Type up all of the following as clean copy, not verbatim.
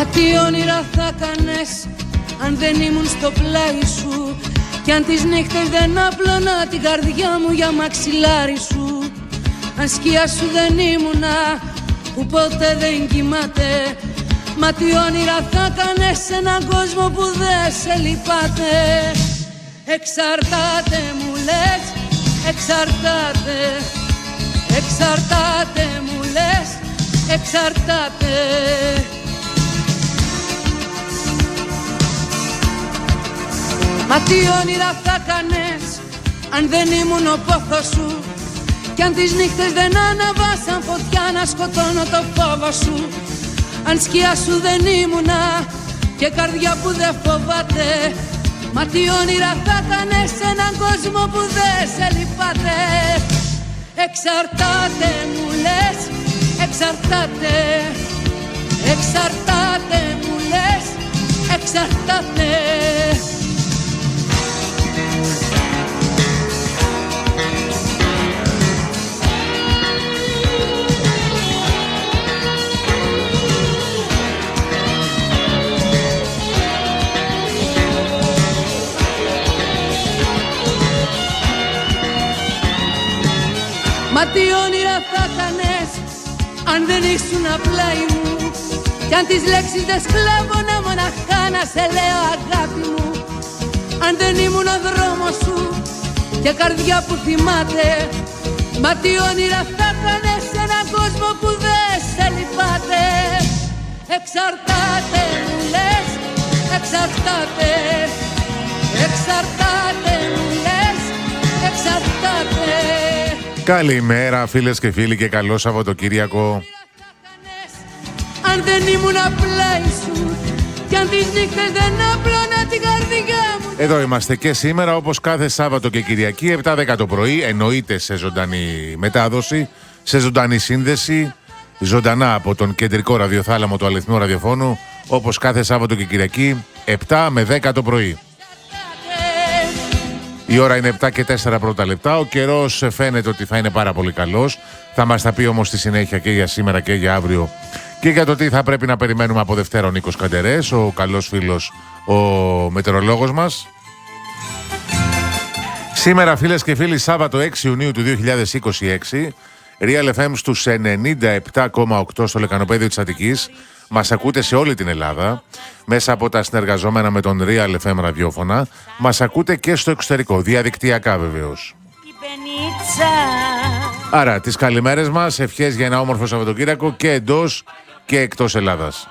Μα τι όνειρα θα κάνες αν δεν ήμουν στο πλάι σου, κι αν τις νύχτες δεν άπλωνα την καρδιά μου για μαξιλάρι σου. Αν σκιά σου δεν ήμουνα που ποτέ δεν κοιμάται, μα τι όνειρα θα κάνες σε έναν κόσμο που δεν σε λυπάται. Εξαρτάται μου λες, εξαρτάται, εξαρτάται μου λες, εξαρτάται. Μα τι όνειρα θα κάνες αν δεν ήμουν ο πόθος σου, κι αν τις νύχτες δεν αναβάσαν φωτιά να σκοτώνω το φόβο σου. Αν σκιά σου δεν ήμουνα και καρδιά που δεν φοβάται, μα τι όνειρα θα κάνες σε έναν κόσμο που δεν σε λυπάται. Εξαρτάται μου λες, εξαρτάται, εξαρτάται μου λες, εξαρτάται. Μα τι όνειρα θα κάνες αν δεν ήσουν πλάι μου, κι αν τις λέξεις δεν σκλάβωνα μοναχά να σε λέω αγάπη μου. Αν δεν ήμουν ο δρόμος σου και καρδιά που θυμάται, μα τι όνειρα θα κάνες σε έναν κόσμο που δεν σε λυπάται. Εξαρτάται μου λες, εξαρτάται, εξαρτάται μου λες, εξαρτάται. Καλημέρα φίλες και φίλοι και καλό Σαββατοκύριακο. Αν δεν ήμουν πλάι σου, κι αν τις νύχτες δεν απλώνα την καρδιά μου. Εδώ είμαστε και σήμερα όπως κάθε Σάββατο και Κυριακή 7-10 το πρωί, εννοείται σε ζωντανή μετάδοση, σε ζωντανή σύνδεση, ζωντανά από τον κεντρικό ραδιοθάλαμο του αληθινού ραδιοφώνου, όπως κάθε Σάββατο και Κυριακή 7 με 10 το πρωί. Η ώρα είναι 7 και 4 πρώτα λεπτά. Ο καιρός φαίνεται ότι θα είναι πάρα πολύ καλός. Θα μας τα πει όμως στη συνέχεια και για σήμερα και για αύριο και για το τι θα πρέπει να περιμένουμε από Δευτέρα ο Νίκος Καντερές, ο καλός φίλος, ο μετεωρολόγος μας. Σήμερα φίλες και φίλοι, Σάββατο 6 Ιουνίου του 2026, Real FM στους 97,8 στο Λεκανοπέδιο της Αττικής. Μας ακούτε σε όλη την Ελλάδα, μέσα από τα συνεργαζόμενα με τον Real FM ραδιόφωνα. Μας ακούτε και στο εξωτερικό, διαδικτυακά βεβαίως. Άρα, τις καλημέρες μας, ευχές για ένα όμορφο Σαββατοκύριακο και εντός και εκτός Ελλάδας.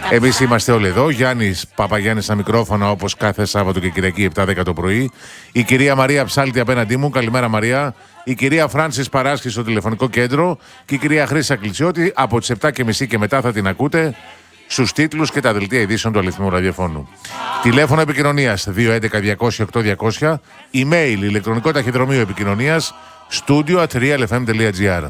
Εμείς είμαστε όλοι εδώ, Γιάννης Παπαγιάννης στα μικρόφωνα όπως κάθε Σάββατο και Κυριακή 7-10 το πρωί. Η κυρία Μαρία Ψάλτη απέναντί μου, καλημέρα Μαρία. Η κυρία Φράνσις Παράσχη στο τηλεφωνικό κέντρο και η κυρία Χρύσα Κλητσιώτη από τις 7:30 και μετά θα την ακούτε στους τίτλους και τα δελτία ειδήσεων του αληθινού ραδιοφώνου. Τηλέφωνο επικοινωνίας 211-200-8200, email ηλεκτρονικό ταχυδρομείο επικοινωνίας studio@realfm.gr.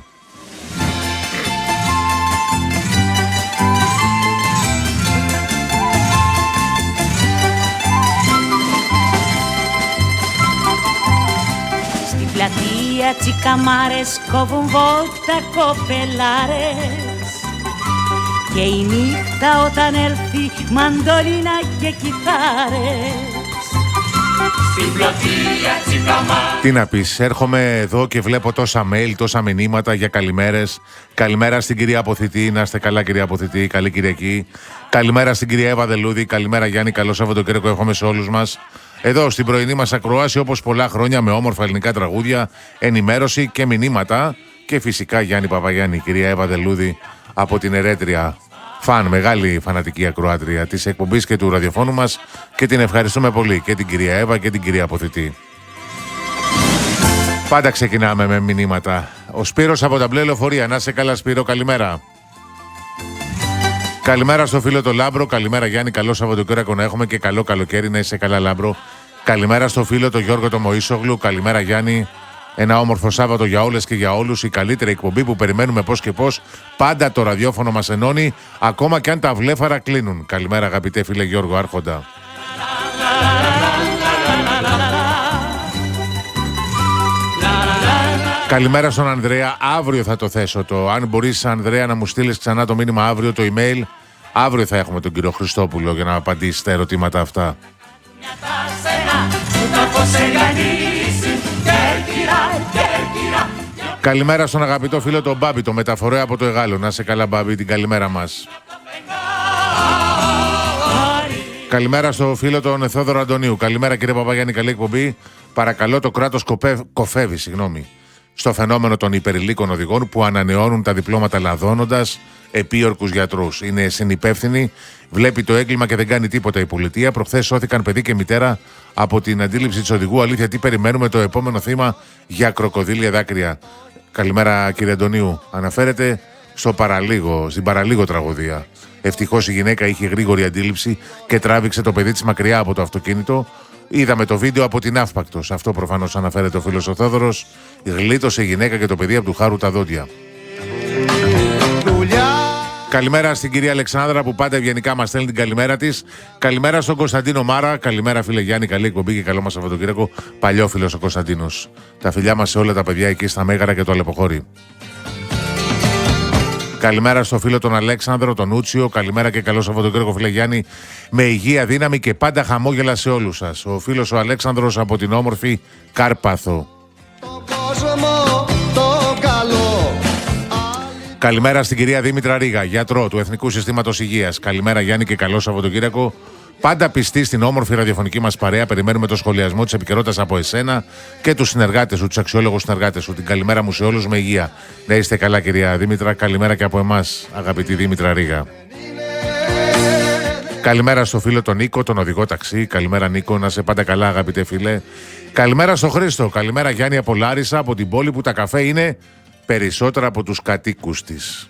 Πλατεία τσικαμάρες κόβουν βόλτα κοπελάρες και η νύχτα όταν έρθει μαντολίνα και κιθάρες. Στην πλατεία τσικαμάρες. Τι να πεις, έρχομαι εδώ και βλέπω τόσα mail, τόσα μηνύματα για καλημέρες. Καλημέρα στην κυρία Αποθητή, να είστε καλά κυρία Αποθητή, καλή Κυριακή. Καλημέρα στην κυρία Εύα Δελούδη, καλημέρα Γιάννη, καλό Σαββατοκύριακο εύχομαι σε όλους μας. Εδώ στην πρωινή μας ακροάση όπως πολλά χρόνια με όμορφα ελληνικά τραγούδια, ενημέρωση και μηνύματα και φυσικά Γιάννη Παπαγιάννη, κυρία Εύα Δελούδη από την Ερέτρια, μεγάλη φανατική ακροάτρια της εκπομπής και του ραδιοφώνου μας και την ευχαριστούμε πολύ και την κυρία Εύα και την κυρία Αποθητή. Πάντα ξεκινάμε με μηνύματα. Ο Σπύρος από τα Μπλε Λεωφορεία, να είσαι καλά Σπύρο, καλημέρα. Καλημέρα στο φίλο το Λάμπρο, καλημέρα Γιάννη, καλό Σαββατοκύριακο να έχουμε και καλό καλοκαίρι, να είσαι καλά Λάμπρο. Καλημέρα στο φίλο το Γιώργο το Μωΐσογλου, καλημέρα Γιάννη, ένα όμορφο Σάββατο για όλες και για όλους, η καλύτερη εκπομπή που περιμένουμε πώς και πώς, πάντα το ραδιόφωνο μας ενώνει, ακόμα και αν τα βλέφαρα κλείνουν. Καλημέρα αγαπητέ φίλε Γιώργο Άρχοντα. Καλημέρα στον Ανδρέα. Αύριο θα το θέσω αν μπορείς, Ανδρέα, να μου στείλεις ξανά το μήνυμα αύριο, το email. Αύριο θα έχουμε τον κύριο Χριστόπουλο για να απαντήσει τα ερωτήματα αυτά. Καλημέρα στον αγαπητό φίλο τον Μπάμπη, το μεταφορέα από το Εγάλο. Να σε καλά, Μπάμπη, την καλημέρα μας. Καλημέρα στο φίλο τον Θόδωρο Αντωνίου. Καλημέρα κύριε Παπαγιάννη, καλή εκπομπή. Παρακαλώ, το κράτος κοφεύει, στο φαινόμενο των υπερηλίκων οδηγών που ανανεώνουν τα διπλώματα λαδώνοντας επίορκους γιατρούς. Είναι συνυπεύθυνοι, βλέπει το έγκλημα και δεν κάνει τίποτα η πολιτεία. Προχθές σώθηκαν παιδί και μητέρα από την αντίληψη της οδηγού. Αλήθεια, τι περιμένουμε το επόμενο θύμα για κροκοδίλια δάκρυα. Καλημέρα κύριε Αντωνίου. Αναφέρεται στην παραλίγο τραγωδία. Ευτυχώς η γυναίκα είχε γρήγορη αντίληψη και τράβηξε το παιδί της μακριά από το αυτοκίνητο. Είδαμε το βίντεο από την Αύπακτος. Αυτό προφανώς αναφέρεται ο φίλος ο Θόδωρος. Γλίτωσε η γυναίκα και το παιδί από του χάρου τα δόντια. Καλημέρα στην κυρία Αλεξάνδρα που πάντα ευγενικά μας στέλνει την καλημέρα της. Καλημέρα στον Κωνσταντίνο Μάρα. Καλημέρα φίλε Γιάννη, καλή εκπομπή και καλό μας Σαββατοκύριακο. Παλιόφιλος ο Κωνσταντίνος. Τα φιλιά μας σε όλα τα παιδιά εκεί στα Μέγαρα και το Αλεποχώρι. Καλημέρα στο φίλο τον Αλέξανδρο, τον Ούτσιο. Καλημέρα και καλό Σαββατοκύριακο, φίλε Γιάννη. Με υγεία, δύναμη και πάντα χαμόγελα σε όλους σας. Ο φίλος ο Αλέξανδρος από την όμορφη Κάρπαθο. Καλημέρα στην κυρία Δήμητρα Ρίγα, γιατρό του Εθνικού Συστήματος Υγείας. Καλημέρα Γιάννη και καλό Σαββατοκύριακο. Πάντα πιστή στην όμορφη ραδιοφωνική μας παρέα. Περιμένουμε το σχολιασμό της επικαιρότητας από εσένα και τους συνεργάτες σου, τους αξιόλογους συνεργάτες σου. Την καλημέρα μου σε όλους με υγεία. Να είστε καλά, κυρία Δήμητρα. Καλημέρα και από εμάς, αγαπητή Δήμητρα Ρίγα. Καλημέρα στο φίλο τον Νίκο, τον οδηγό ταξί. Καλημέρα, Νίκο, να σε πάντα καλά, αγαπητέ φίλε. Καλημέρα στο Χρήστο. Καλημέρα, Γιάννη από Λάρισα, από την πόλη που τα καφέ είναι περισσότερα από τους κατοίκους της.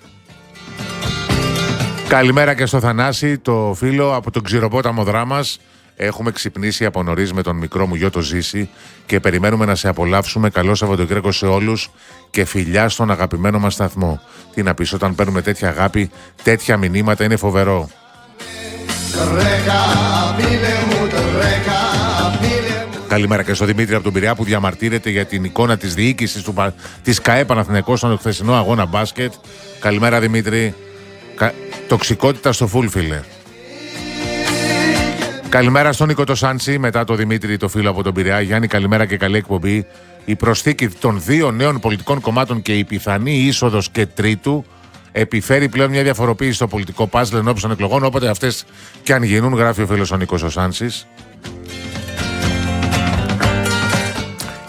Καλημέρα και στο Θανάση, το φίλο από τον Ξηροπόταμο Δράμας. Έχουμε ξυπνήσει από νωρίς με τον μικρό μου γιο το Ζήση και περιμένουμε να σε απολαύσουμε. Καλό Σαββατοκύριακο σε όλους και φιλιά στον αγαπημένο μας σταθμό. Τι να πεις, όταν παίρνουμε τέτοια αγάπη, τέτοια μηνύματα, είναι φοβερό. Καλημέρα και στο Δημήτρη από τον Πειραιά που διαμαρτύρεται για την εικόνα της διοίκησης της ΚΑΕ Παναθηναϊκός στον χθεσινό αγώνα μπάσκετ. Καλημέρα Δημήτρη. Τοξικότητα στο φουλ, φίλε. Καλημέρα στον Νίκο το Σάντσι, μετά το Δημήτρη το φίλο από τον Πειραιά. Γιάννη, καλημέρα και καλή εκπομπή. Η προσθήκη των δύο νέων πολιτικών κομμάτων και η πιθανή είσοδος και τρίτου επιφέρει πλέον μια διαφοροποίηση στο πολιτικό παζλ ενώπιση των εκλογών, όποτε αυτές και αν γίνουν, γράφει ο φίλος ο Νίκος ο Σάντσης.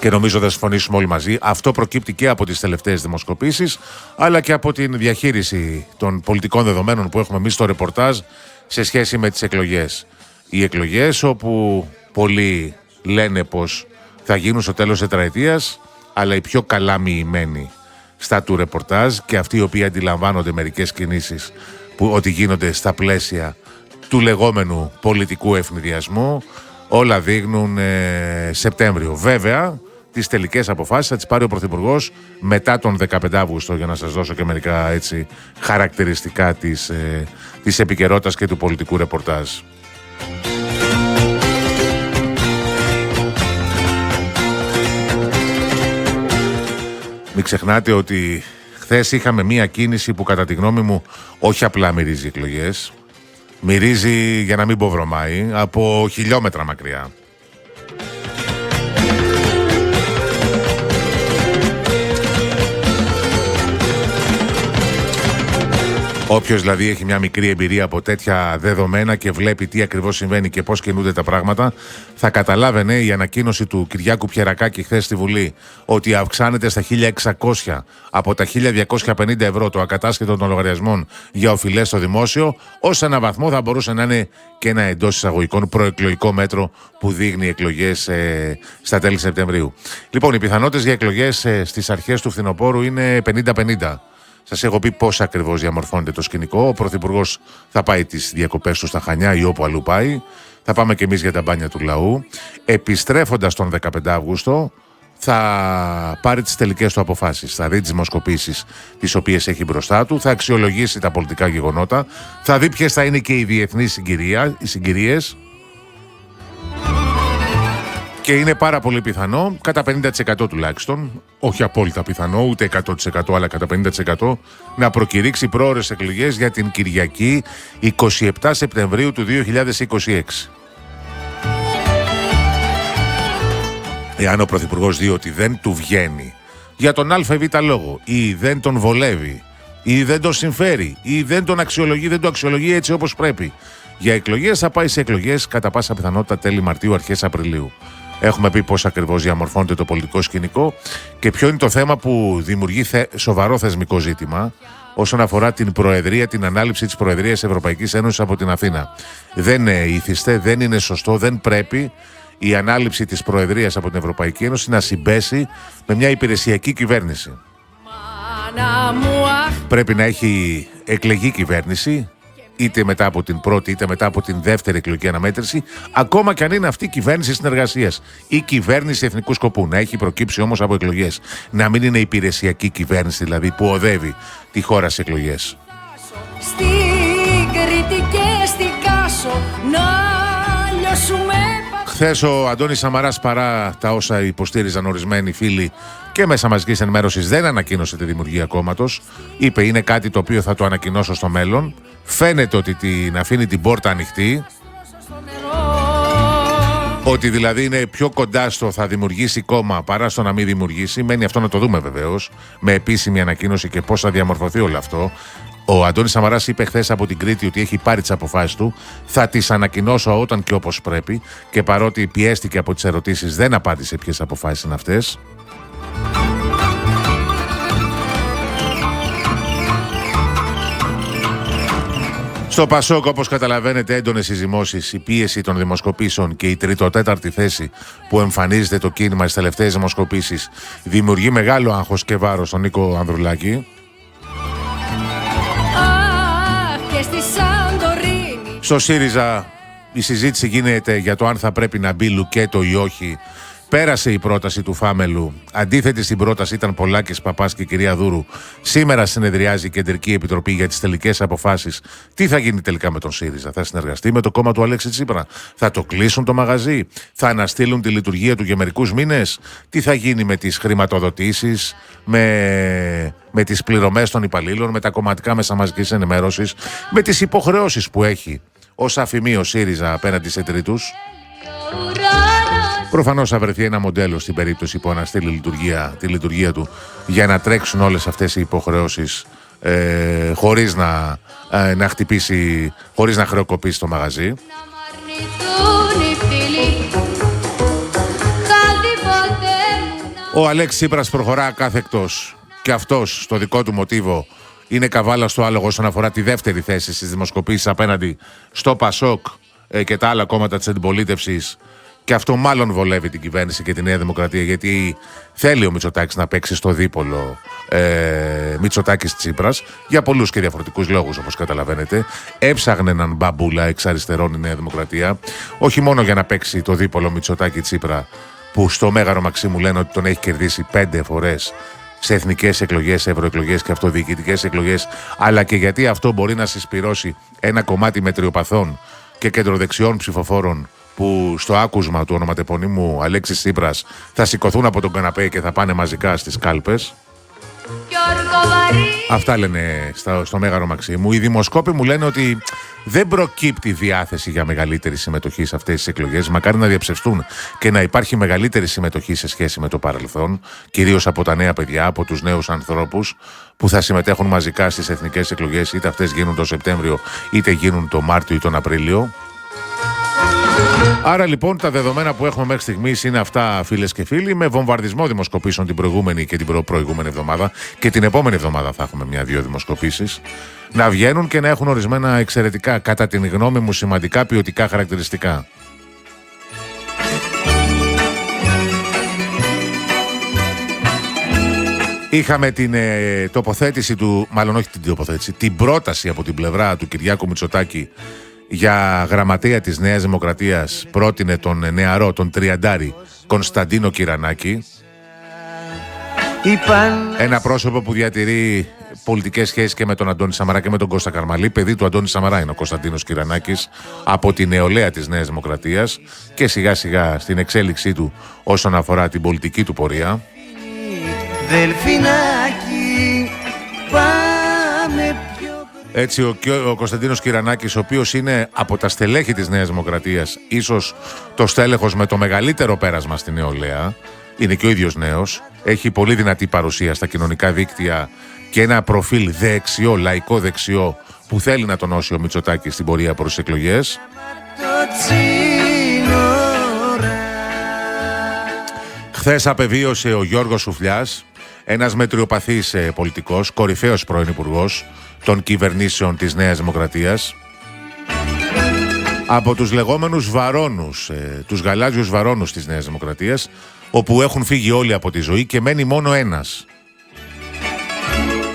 Και νομίζω θα συμφωνήσουμε όλοι μαζί. Αυτό προκύπτει και από τις τελευταίες δημοσκοπήσεις, αλλά και από την διαχείριση των πολιτικών δεδομένων που έχουμε εμείς στο ρεπορτάζ σε σχέση με τις εκλογές. Οι εκλογές όπου πολλοί λένε πως θα γίνουν στο τέλος τετραετίας, αλλά οι πιο καλά μοιημένοι στα του ρεπορτάζ και αυτοί οι οποίοι αντιλαμβάνονται μερικές κινήσεις που ότι γίνονται στα πλαίσια του λεγόμενου πολιτικού ευνηδιασμού, όλα δείχνουν Σεπτέμβριο. Βέβαια, τις τελικές αποφάσεις θα τις πάρει ο Πρωθυπουργός μετά τον 15 Αύγουστο, για να σας δώσω και μερικά έτσι χαρακτηριστικά της επικαιρότητας και του πολιτικού ρεπορτάζ. Μην ξεχνάτε ότι χθες είχαμε μία κίνηση που κατά τη γνώμη μου όχι απλά μυρίζει εκλογές, μυρίζει, για να μην πω βρωμάει, από χιλιόμετρα μακριά. Όποιος δηλαδή έχει μια μικρή εμπειρία από τέτοια δεδομένα και βλέπει τι ακριβώς συμβαίνει και πώς κινούνται τα πράγματα, θα καταλάβαινε η ανακοίνωση του Κυριάκου Πιερακάκη χθες στη Βουλή ότι αυξάνεται στα 1.600 από τα 1.250 ευρώ το ακατάσχετο των λογαριασμών για οφειλές στο δημόσιο, ως ένα βαθμό θα μπορούσε να είναι και ένα εντός εισαγωγικών προεκλογικό μέτρο που δείχνει εκλογές στα τέλη Σεπτεμβρίου. Λοιπόν, οι πιθανότητες για εκλογές στις αρχές του φθινοπόρου είναι 50-50. Σας έχω πει πώς ακριβώς διαμορφώνεται το σκηνικό. Ο Πρωθυπουργός θα πάει τις διακοπές του στα Χανιά ή όπου αλλού πάει. Θα πάμε και εμείς για τα μπάνια του λαού. Επιστρέφοντας τον 15 Αύγουστο, θα πάρει τις τελικές του αποφάσεις. Θα δει τις δημοσκοπήσεις τις οποίες έχει μπροστά του. Θα αξιολογήσει τα πολιτικά γεγονότα. Θα δει ποιες θα είναι και οι διεθνείς συγκυρίες. Και είναι πάρα πολύ πιθανό, κατά 50% τουλάχιστον, όχι απόλυτα πιθανό, ούτε 100% αλλά κατά 50%, να προκηρύξει πρόωρες εκλογές για την Κυριακή 27 Σεπτεμβρίου του 2026. Εάν ο Πρωθυπουργός δει ότι δεν του βγαίνει για τον ΑΒ λόγο ή δεν τον βολεύει ή δεν τον συμφέρει ή δεν τον αξιολογεί, δεν το αξιολογεί έτσι όπως πρέπει, για εκλογές θα πάει σε εκλογές κατά πάσα πιθανότητα τέλη Μαρτίου, αρχές Απριλίου. Έχουμε πει πώς ακριβώς διαμορφώνεται το πολιτικό σκηνικό και ποιο είναι το θέμα που δημιουργεί σοβαρό θεσμικό ζήτημα όσον αφορά την Προεδρία, την ανάληψη της Προεδρίας Ευρωπαϊκής Ένωσης από την Αθήνα. Δεν ήθιστε, δεν είναι σωστό, δεν πρέπει η ανάληψη της Προεδρίας από την Ευρωπαϊκή Ένωση να συμπέσει με μια υπηρεσιακή κυβέρνηση. Πρέπει να έχει εκλεγεί κυβέρνηση, είτε μετά από την πρώτη είτε μετά από την δεύτερη εκλογική αναμέτρηση, ακόμα και αν είναι αυτή κυβέρνηση συνεργασίας ή κυβέρνηση εθνικού σκοπού. Να έχει προκύψει όμως από εκλογές. Να μην είναι υπηρεσιακή κυβέρνηση, δηλαδή που οδεύει τη χώρα σε εκλογές. Στην Κρήτη και στην Κάσο να λιώσουμε. Χθες ο Αντώνης Σαμαράς, παρά τα όσα υποστήριζαν ορισμένοι φίλοι και μέσα μαζικής ενημέρωσης, δεν ανακοίνωσε τη δημιουργία κόμματος. Είπε είναι κάτι το οποίο θα το ανακοινώσω στο μέλλον. Φαίνεται ότι την αφήνει την πόρτα ανοιχτή. Ότι δηλαδή είναι πιο κοντά στο θα δημιουργήσει κόμμα παρά στο να μην δημιουργήσει. Μένει αυτό να το δούμε βεβαίως, με επίσημη ανακοίνωση και πώς θα διαμορφωθεί όλο αυτό. Ο Αντώνης Σαμαράς είπε χθες από την Κρήτη ότι έχει πάρει τις αποφάσεις του. Θα τις ανακοινώσω όταν και όπως πρέπει. Και παρότι πιέστηκε από τις ερωτήσεις, δεν απάντησε ποιες αποφάσεις είναι αυτές. Στο Πασόκ, όπως καταλαβαίνετε, έντονες οι ζυμώσεις, η πίεση των δημοσκοπήσεων και η τρίτο-τέταρτη θέση που εμφανίζεται το κίνημα στις τελευταίες δημοσκοπήσεις δημιουργεί μεγάλο άγχος και βάρος στον Νίκο Ανδρουλάκη. Στο ΣΥΡΙΖΑ η συζήτηση γίνεται για το αν θα πρέπει να μπει Λουκέτο ή όχι. Πέρασε η πρόταση του Φάμελου. Αντίθετη στην πρόταση ήταν Πολάκης, Παπάς και κυρία Δούρου. Σήμερα συνεδριάζει η Κεντρική Επιτροπή για τις τελικές αποφάσεις. Τι θα γίνει τελικά με τον ΣΥΡΙΖΑ? Θα συνεργαστεί με το κόμμα του Αλέξη Τσίπρα? Θα το κλείσουν το μαγαζί? Θα αναστείλουν τη λειτουργία του για μερικούς μήνες? Τι θα γίνει με τις χρηματοδοτήσεις, με τις πληρωμές των υπαλλήλων, με τα κομματικά μέσα μαζικής ενημέρωσης, με τις υποχρεώσεις που έχει ως αφημί ο ΣΥΡΙΖΑ απέναντι σε τρίτους? Προφανώς θα βρεθεί ένα μοντέλο στην περίπτωση που αναστείλει τη λειτουργία του για να τρέξουν όλες αυτές οι υποχρεώσεις χωρίς να χτυπήσει, χωρίς να χρεοκοπήσει το μαγαζί. Ο Αλέξης Τσίπρας προχωρά κάθεκτος και αυτός στο δικό του μοτίβο είναι καβάλα στο άλογο όσον αφορά τη δεύτερη θέση στις δημοσκοπήσεις απέναντι στο Πασόκ και τα άλλα κόμματα της αντιπολίτευσης. Και αυτό μάλλον βολεύει την κυβέρνηση και τη Νέα Δημοκρατία, γιατί θέλει ο Μητσοτάκης να παίξει στο δίπολο Μητσοτάκης Τσίπρας για πολλούς και διαφορετικούς λόγους, όπως καταλαβαίνετε. Έψαγνε έναν μπαμπούλα εξ αριστερών η Νέα Δημοκρατία, όχι μόνο για να παίξει το δίπολο Μητσοτάκη Τσίπρα, που στο Μέγαρο Μαξίμου λένε ότι τον έχει κερδίσει 5 φορές σε εθνικές εκλογές, ευρωεκλογές και αυτοδιοικητικές εκλογές, αλλά και γιατί αυτό μπορεί να συσπυρώσει ένα κομμάτι μετριοπαθών και κεντροδεξιών ψηφοφόρων που στο άκουσμα του ονοματεπωνύμου Αλέξης Τσίπρας θα σηκωθούν από τον καναπέ και θα πάνε μαζικά στις κάλπες. Αυτά λένε στο Μέγαρο Μαξίμου. Οι δημοσκόποι μου λένε ότι δεν προκύπτει διάθεση για μεγαλύτερη συμμετοχή σε αυτές τις εκλογές. Μακάρι να διαψευστούν και να υπάρχει μεγαλύτερη συμμετοχή σε σχέση με το παρελθόν, κυρίως από τα νέα παιδιά, από τους νέους ανθρώπους που θα συμμετέχουν μαζικά στις εθνικές εκλογές, είτε αυτές γίνουν τον Σεπτέμβριο είτε γίνουν τον Μάρτιο ή τον Απρίλιο. Άρα λοιπόν τα δεδομένα που έχουμε μέχρι στιγμής είναι αυτά, φίλες και φίλοι, με βομβαρδισμό δημοσκοπήσεων την προηγούμενη και την προηγούμενη εβδομάδα, και την επόμενη εβδομάδα θα έχουμε 1-2 δημοσκοπήσεις, να βγαίνουν και να έχουν ορισμένα εξαιρετικά, κατά την γνώμη μου σημαντικά ποιοτικά χαρακτηριστικά. Είχαμε την τοποθέτηση του, μάλλον όχι την τοποθέτηση, την πρόταση από την πλευρά του Κυριάκου Μητσοτάκη για γραμματέα της Νέας Δημοκρατίας. Πρότεινε τον νεαρό, τον τριαντάρη Κωνσταντίνο Κυρανάκη, ένα πρόσωπο που διατηρεί πολιτικές σχέσεις και με τον Αντώνη Σαμαρά και με τον Κώστα Καραμανλή. Παιδί του Αντώνη Σαμαρά είναι ο Κωνσταντίνος Κυρανάκης από τη νεολαία της Νέας Δημοκρατίας και σιγά σιγά στην εξέλιξή του όσον αφορά την πολιτική του πορεία. Δελφινάκι, πάμε πιο... Έτσι ο Κωνσταντίνος Κυρανάκης, ο οποίος είναι από τα στελέχη της Νέας Δημοκρατίας, ίσως το στέλεχος με το μεγαλύτερο πέρασμα στη νεολαία, είναι και ο ίδιος νέος, έχει πολύ δυνατή παρουσία στα κοινωνικά δίκτυα και ένα προφίλ δεξιό, λαϊκό δεξιό, που θέλει να τονώσει ο Μητσοτάκης στην πορεία προς τις εκλογές. Χθες απεβίωσε ο Γιώργος Σουφλιάς, ένας μετριοπαθής πολιτικός, κορυφαίος πρώην υπουργός των κυβερνήσεων της Νέας Δημοκρατίας, από τους λεγόμενους βαρώνους, τους γαλάζιους βαρώνους της Νέας Δημοκρατίας, όπου έχουν φύγει όλοι από τη ζωή και μένει μόνο ένας.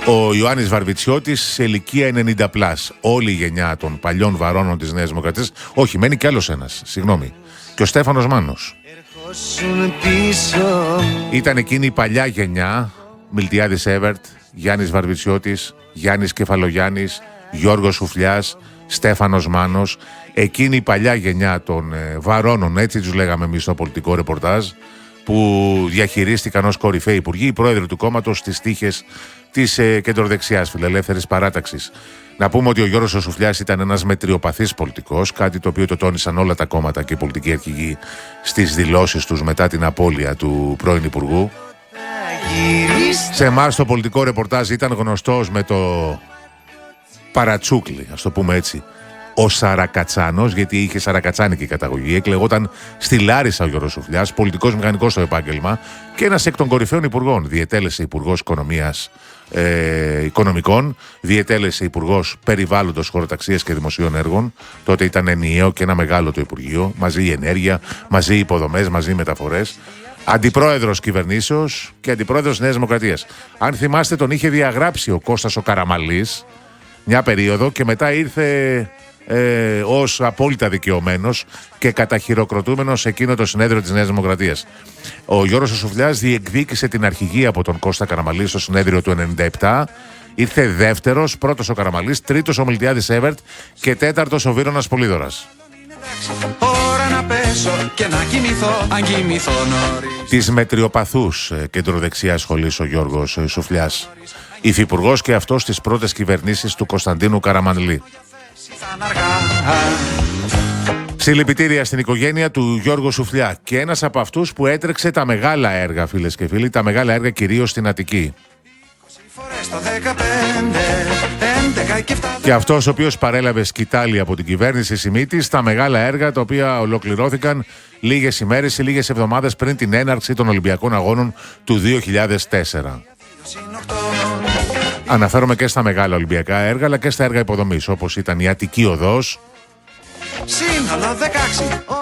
Ο Ιωάννης Βαρβιτσιώτης σε ηλικία 90+. Όλη η γενιά των παλιών βαρώνων της Νέας Δημοκρατίας. Όχι, μένει κι άλλος ένας, συγγνώμη. Και ο Στέφανος Μάνος. Ήταν εκείνη η παλιά γενιά, Μιλτιάδης Έβερτ, Γιάννης Βαρβιτσιώτης, Γιάννης Κεφαλογιάννης, Γιώργος Σουφλιάς, Στέφανος Μάνος. Εκείνη η παλιά γενιά των βαρώνων, έτσι τους λέγαμε εμείς στο πολιτικό ρεπορτάζ, που διαχειρίστηκαν ως κορυφαίοι υπουργοί, οι πρόεδροι του κόμματος στις τύχες της κεντροδεξιάς φιλελεύθερης παράταξης. Να πούμε ότι ο Γιώργος Σουφλιάς ήταν ένας μετριοπαθής πολιτικός, κάτι το οποίο το τόνισαν όλα τα κόμματα και οι πολιτικοί αρχηγοί στις δηλώσεις τους μετά την απώλεια του πρώην υπουργού. Σε εμάς το πολιτικό ρεπορτάζ ήταν γνωστός με το παρατσούκλι, ας το πούμε έτσι, ο Σαρακατσάνος, γιατί είχε σαρακατσάνικη καταγωγή. Εκλεγόταν στη Λάρισα ο Γιώργος Σουφλιάς, πολιτικός μηχανικός στο επάγγελμα και ένας εκ των κορυφαίων υπουργών. Διετέλεσε υπουργός οικονομικών, διετέλεσε υπουργός περιβάλλοντος, χωροταξίας και δημοσίων έργων. Τότε ήταν ενιαίο και ένα μεγάλο το Υπουργείο, μαζί η ενέργεια, μαζί οι υποδομές, μαζί οι μεταφορές. Αντιπρόεδρος κυβερνήσεως και αντιπρόεδρος Νέας Δημοκρατίας. Αν θυμάστε, τον είχε διαγράψει ο Κώστας ο Καραμανλής μια περίοδο και μετά ήρθε ως απόλυτα δικαιωμένος και καταχειροκροτούμενος σε εκείνο το συνέδριο της Νέας Δημοκρατίας. Ο Γιώργος Σουφλιάς διεκδίκησε την αρχηγία από τον Κώστα Καραμανλή στο συνέδριο του 1997. Ήρθε δεύτερος, πρώτος ο Καραμανλής, τρίτος ο Μιλτιάδης Έβερτ και τέταρτος ο Βίρονας Πολύδωρας. Της μετριοπαθούς κεντροδεξιάς σχολής ο Γιώργος Σουφλιάς. Υφυπουργός και αυτός στις πρώτες κυβερνήσεις του Κωνσταντίνου Καραμανλή. Συλληπιτήρια στην οικογένεια του Γιώργου Σουφλιά και ένας από αυτούς που έτρεξε τα μεγάλα έργα, φίλες και φίλοι, τα μεγάλα έργα κυρίως στην Αττική. Και αυτός ο οποίος παρέλαβε σκητάλη από την κυβέρνηση Σιμίτης στα μεγάλα έργα τα οποία ολοκληρώθηκαν λίγες ημέρες ή λίγες εβδομάδες πριν την έναρξη των Ολυμπιακών Αγώνων του 2004. Αναφέρομαι και στα μεγάλα Ολυμπιακά έργα αλλά και στα έργα υποδομής, όπως ήταν η Αττική Οδός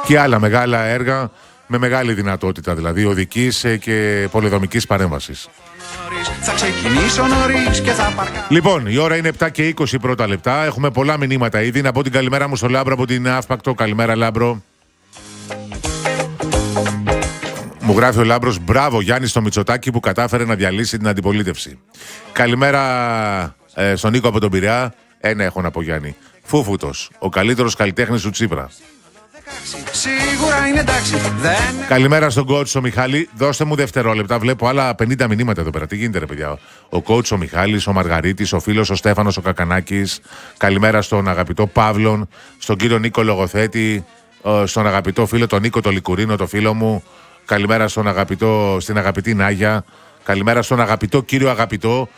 και άλλα μεγάλα έργα με μεγάλη δυνατότητα, δηλαδή οδικής και πολεδομικής παρέμβασης. Λοιπόν, η ώρα είναι 7 και 20 πρώτα λεπτά. Έχουμε πολλά μηνύματα ήδη. Να πω την καλημέρα μου στο Λάμπρο από την Αύπακτο. Καλημέρα, Λάμπρο. Μου γράφει ο Λάμπρος, μπράβο Γιάννη στο Μητσοτάκη που κατάφερε να διαλύσει την αντιπολίτευση. Καλημέρα στον Νίκο από τον Πειραιά. Ένα έχω να πω, Γιάννη. Φούφουτος, ο καλύτερος καλλιτέχνης του Τσίπρα. Σίγουρα είναι εντάξει. Καλημέρα στον coach ο Μιχάλη. Δώστε μου δευτερόλεπτα. Βλέπω άλλα 50 μηνύματα εδώ πέρα. Τι γίνεται, ρε παιδιά. Ο coach ο Μιχάλης, ο Μαργαρίτης, ο φίλος ο Στέφανος ο Κακανάκης. Καλημέρα στον αγαπητό Παύλον, στον κύριο Νίκο Λογοθέτη, στον αγαπητό φίλο τον Νίκο το Λικουρίνο, το φίλο μου. Καλημέρα στην αγαπητή Νάγια. Καλημέρα στον αγαπητό κύριο Αγαπητό.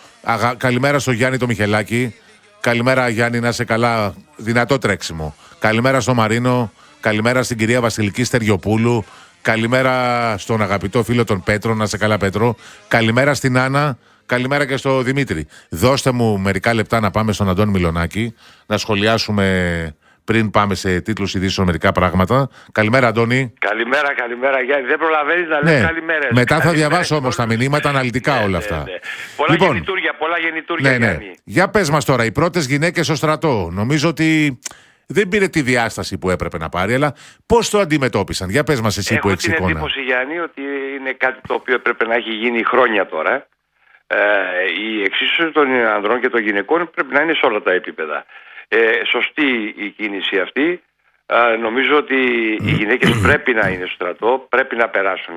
Καλημέρα στον Γιάννη το Μιχελάκη. Καλημέρα Γιάννη, να είσαι καλά. Δυνατό τρέξιμο. Καλημέρα στον Μαρίνο. Καλημέρα στην κυρία Βασιλική Στεριοπούλου. Καλημέρα στον αγαπητό φίλο τον Πέτρο. Να είσαι καλά, Πέτρο. Καλημέρα στην Άννα. Καλημέρα και στο Δημήτρη. Δώστε μου μερικά λεπτά να πάμε στον Αντώνη Μιλονάκη να σχολιάσουμε πριν πάμε σε τίτλους ειδήσεων μερικά πράγματα. Καλημέρα, Αντώνη. Καλημέρα, Γιάννη. Δεν προλαβαίνεις να λες καλημέρα. Μετά θα διαβάσω όμως τα μηνύματα αναλυτικά όλα αυτά. Πολλά γεννητούρια, Γιάννη. Για πες μας τώρα, οι πρώτες γυναίκες στο στρατό. Νομίζω ότι δεν πήρε τη διάσταση που έπρεπε να πάρει, αλλά πώς το αντιμετώπισαν. Για πες μας εσύ που έχεις εικόνα. Έχω την εντύπωση, Γιάννη, ότι είναι κάτι το οποίο έπρεπε να έχει γίνει χρόνια τώρα. η εξίσωση των ανδρών και των γυναικών πρέπει να είναι σε όλα τα επίπεδα. Σωστή η κίνηση αυτή. Νομίζω ότι οι γυναίκες πρέπει να είναι στο στρατό, πρέπει να περάσουν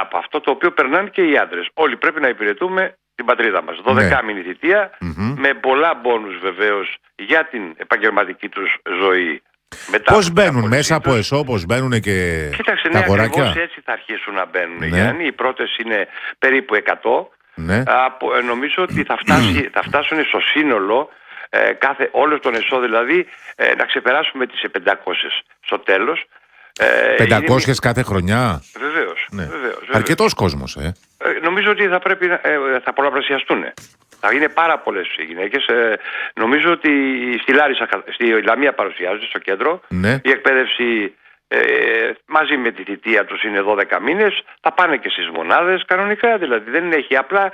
από αυτό το οποίο περνάνε και οι άντρες. Όλοι πρέπει να υπηρετούμε την πατρίδα μας. 12μηνη θητεία, με πολλά μπόνους βεβαίως για την επαγγελματική τους ζωή. Πώς μπαίνουν μέσα από ΕΣΟ, πώς μπαίνουν και κοίταξε, τα αγοράκια? Κοίταξε, έτσι θα αρχίσουν να μπαίνουν, Γιάννη. Οι πρώτες είναι περίπου 100. Νομίζω ότι θα φτάσουν στο σύνολο όλο τον ΕΣΟ, δηλαδή να ξεπεράσουμε τις 500 στο τέλος. 500 κάθε χρονιά. Βεβαίως. Αρκετός κόσμος, Νομίζω ότι θα πολλαπλασιαστούν. Θα είναι πάρα πολλές γυναίκες. Νομίζω ότι στη Λαμία παρουσιάζονται στο κέντρο. Η εκπαίδευση μαζί με τη θητεία τους είναι 12 μήνες. Θα πάνε και στις μονάδες κανονικά, δηλαδή δεν έχει απλά,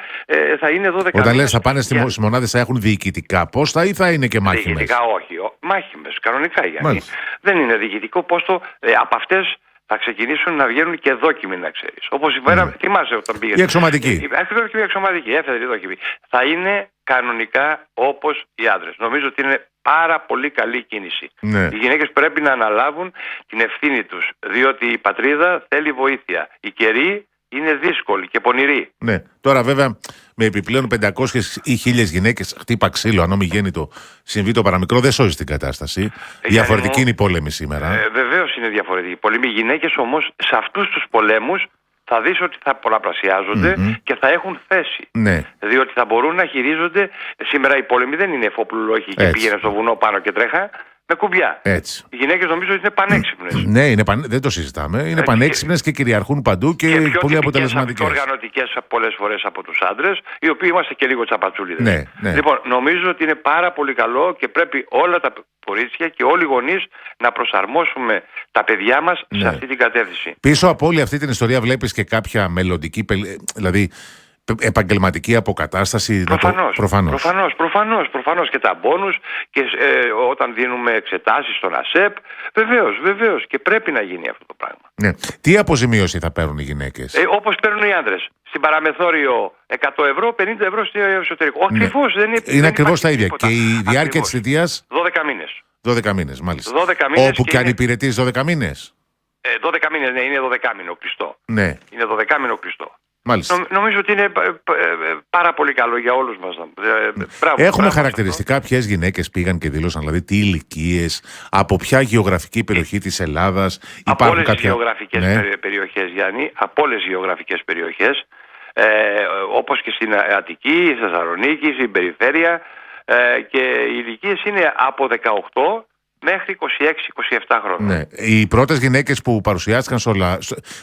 θα είναι 12 μήνες. Όταν λες θα πάνε στις μονάδες, θα έχουν διοικητικά πόστα ή θα είναι και μάχημες? Διοικητικά όχι, μάχημες κανονικά, Γιάννη. Δεν είναι διοικητικό πόστο. Από αυτές θα ξεκινήσουν να βγαίνουν και δόκιμοι, να ξέρεις. Όπως θυμάσαι όταν πήγες. Η εξωματική. Ακριβώς, και η εξωματική, έφερε δόκιμη. Θα είναι κανονικά όπως οι άντρες. Νομίζω ότι είναι πάρα πολύ καλή κίνηση. Οι γυναίκες πρέπει να αναλάβουν την ευθύνη τους, διότι η πατρίδα θέλει βοήθεια. Οι καιροί είναι δύσκολοι και πονηροί. Ναι. Τώρα βέβαια με επιπλέον 500 ή 1000 γυναίκες, χτύπα ξύλο, αν γέννη το συμβεί το παραμικρό, δεν σώζει την κατάσταση. Διαφορετική είναι η πόλεμη σήμερα. Βεβαίως είναι διαφορετική. Πολέμοι. Οι γυναίκες όμως σε αυτούς τους πολέμους θα δεις ότι θα πολλαπλασιάζονται και θα έχουν θέση. Διότι θα μπορούν να χειρίζονται. Σήμερα οι πόλεμοι δεν είναι εφοπλουλόχοι και πήγαινε στο βουνό πάνω και τρέχα. Με κουμπιά. Έτσι. Οι γυναίκες νομίζω ότι είναι πανέξυπνες. Ναι, δεν το συζητάμε. Είναι πανέξυπνες και κυριαρχούν παντού και πολύ αποτελεσματικές. Και πιο οργανωτικές πολλές φορές από τους άντρες, οι οποίοι είμαστε και λίγο τσαπατσούλιδες. Λοιπόν, νομίζω ότι είναι πάρα πολύ καλό και πρέπει όλα τα κορίτσια και όλοι οι γονείς να προσαρμόσουμε τα παιδιά μας σε αυτή την κατεύθυνση. Πίσω από όλη αυτή την ιστορία βλέπεις και κάποια μελλοντική, δηλαδή επαγγελματική αποκατάσταση? Προφανώς και τα μπόνους και όταν δίνουμε εξετάσεις στον ΑΣΕΠ, βεβαίως και πρέπει να γίνει αυτό το πράγμα. Τι αποζημίωση θα παίρνουν οι γυναίκες? Όπως παίρνουν οι άντρες. Στην παραμεθόριο 100 ευρώ, 50 ευρώ στο εσωτερικό. Ακριβώς, είναι ακριβώς τα ίδια. Και η διάρκεια της θητείας? 12 μήνες. 12 μήνες, μάλιστα. 12 μήνες. Όπου και αν υπηρετείς 12 μήνες. 12 μήνες, ναι, είναι 12 μήνο κλειστό. Ναι. Είναι 12 μήνο κλειστό. Νομίζω ότι είναι πάρα πολύ καλό για όλους μας. Έχουμε χαρακτηριστικά ποιες γυναίκες πήγαν και δήλωσαν, δηλαδή τι ηλικίες, από ποια γεωγραφική περιοχή της Ελλάδας? Από όλες τις γεωγραφικές περιοχές, Γιάννη, από όλες τις γεωγραφικές περιοχές, όπως και στην Αττική, στη Θεσσαλονίκη, στην περιφέρεια, και οι ηλικίες είναι από 18 μέχρι 26-27 χρόνια. Οι πρώτες γυναίκες που παρουσιάστηκαν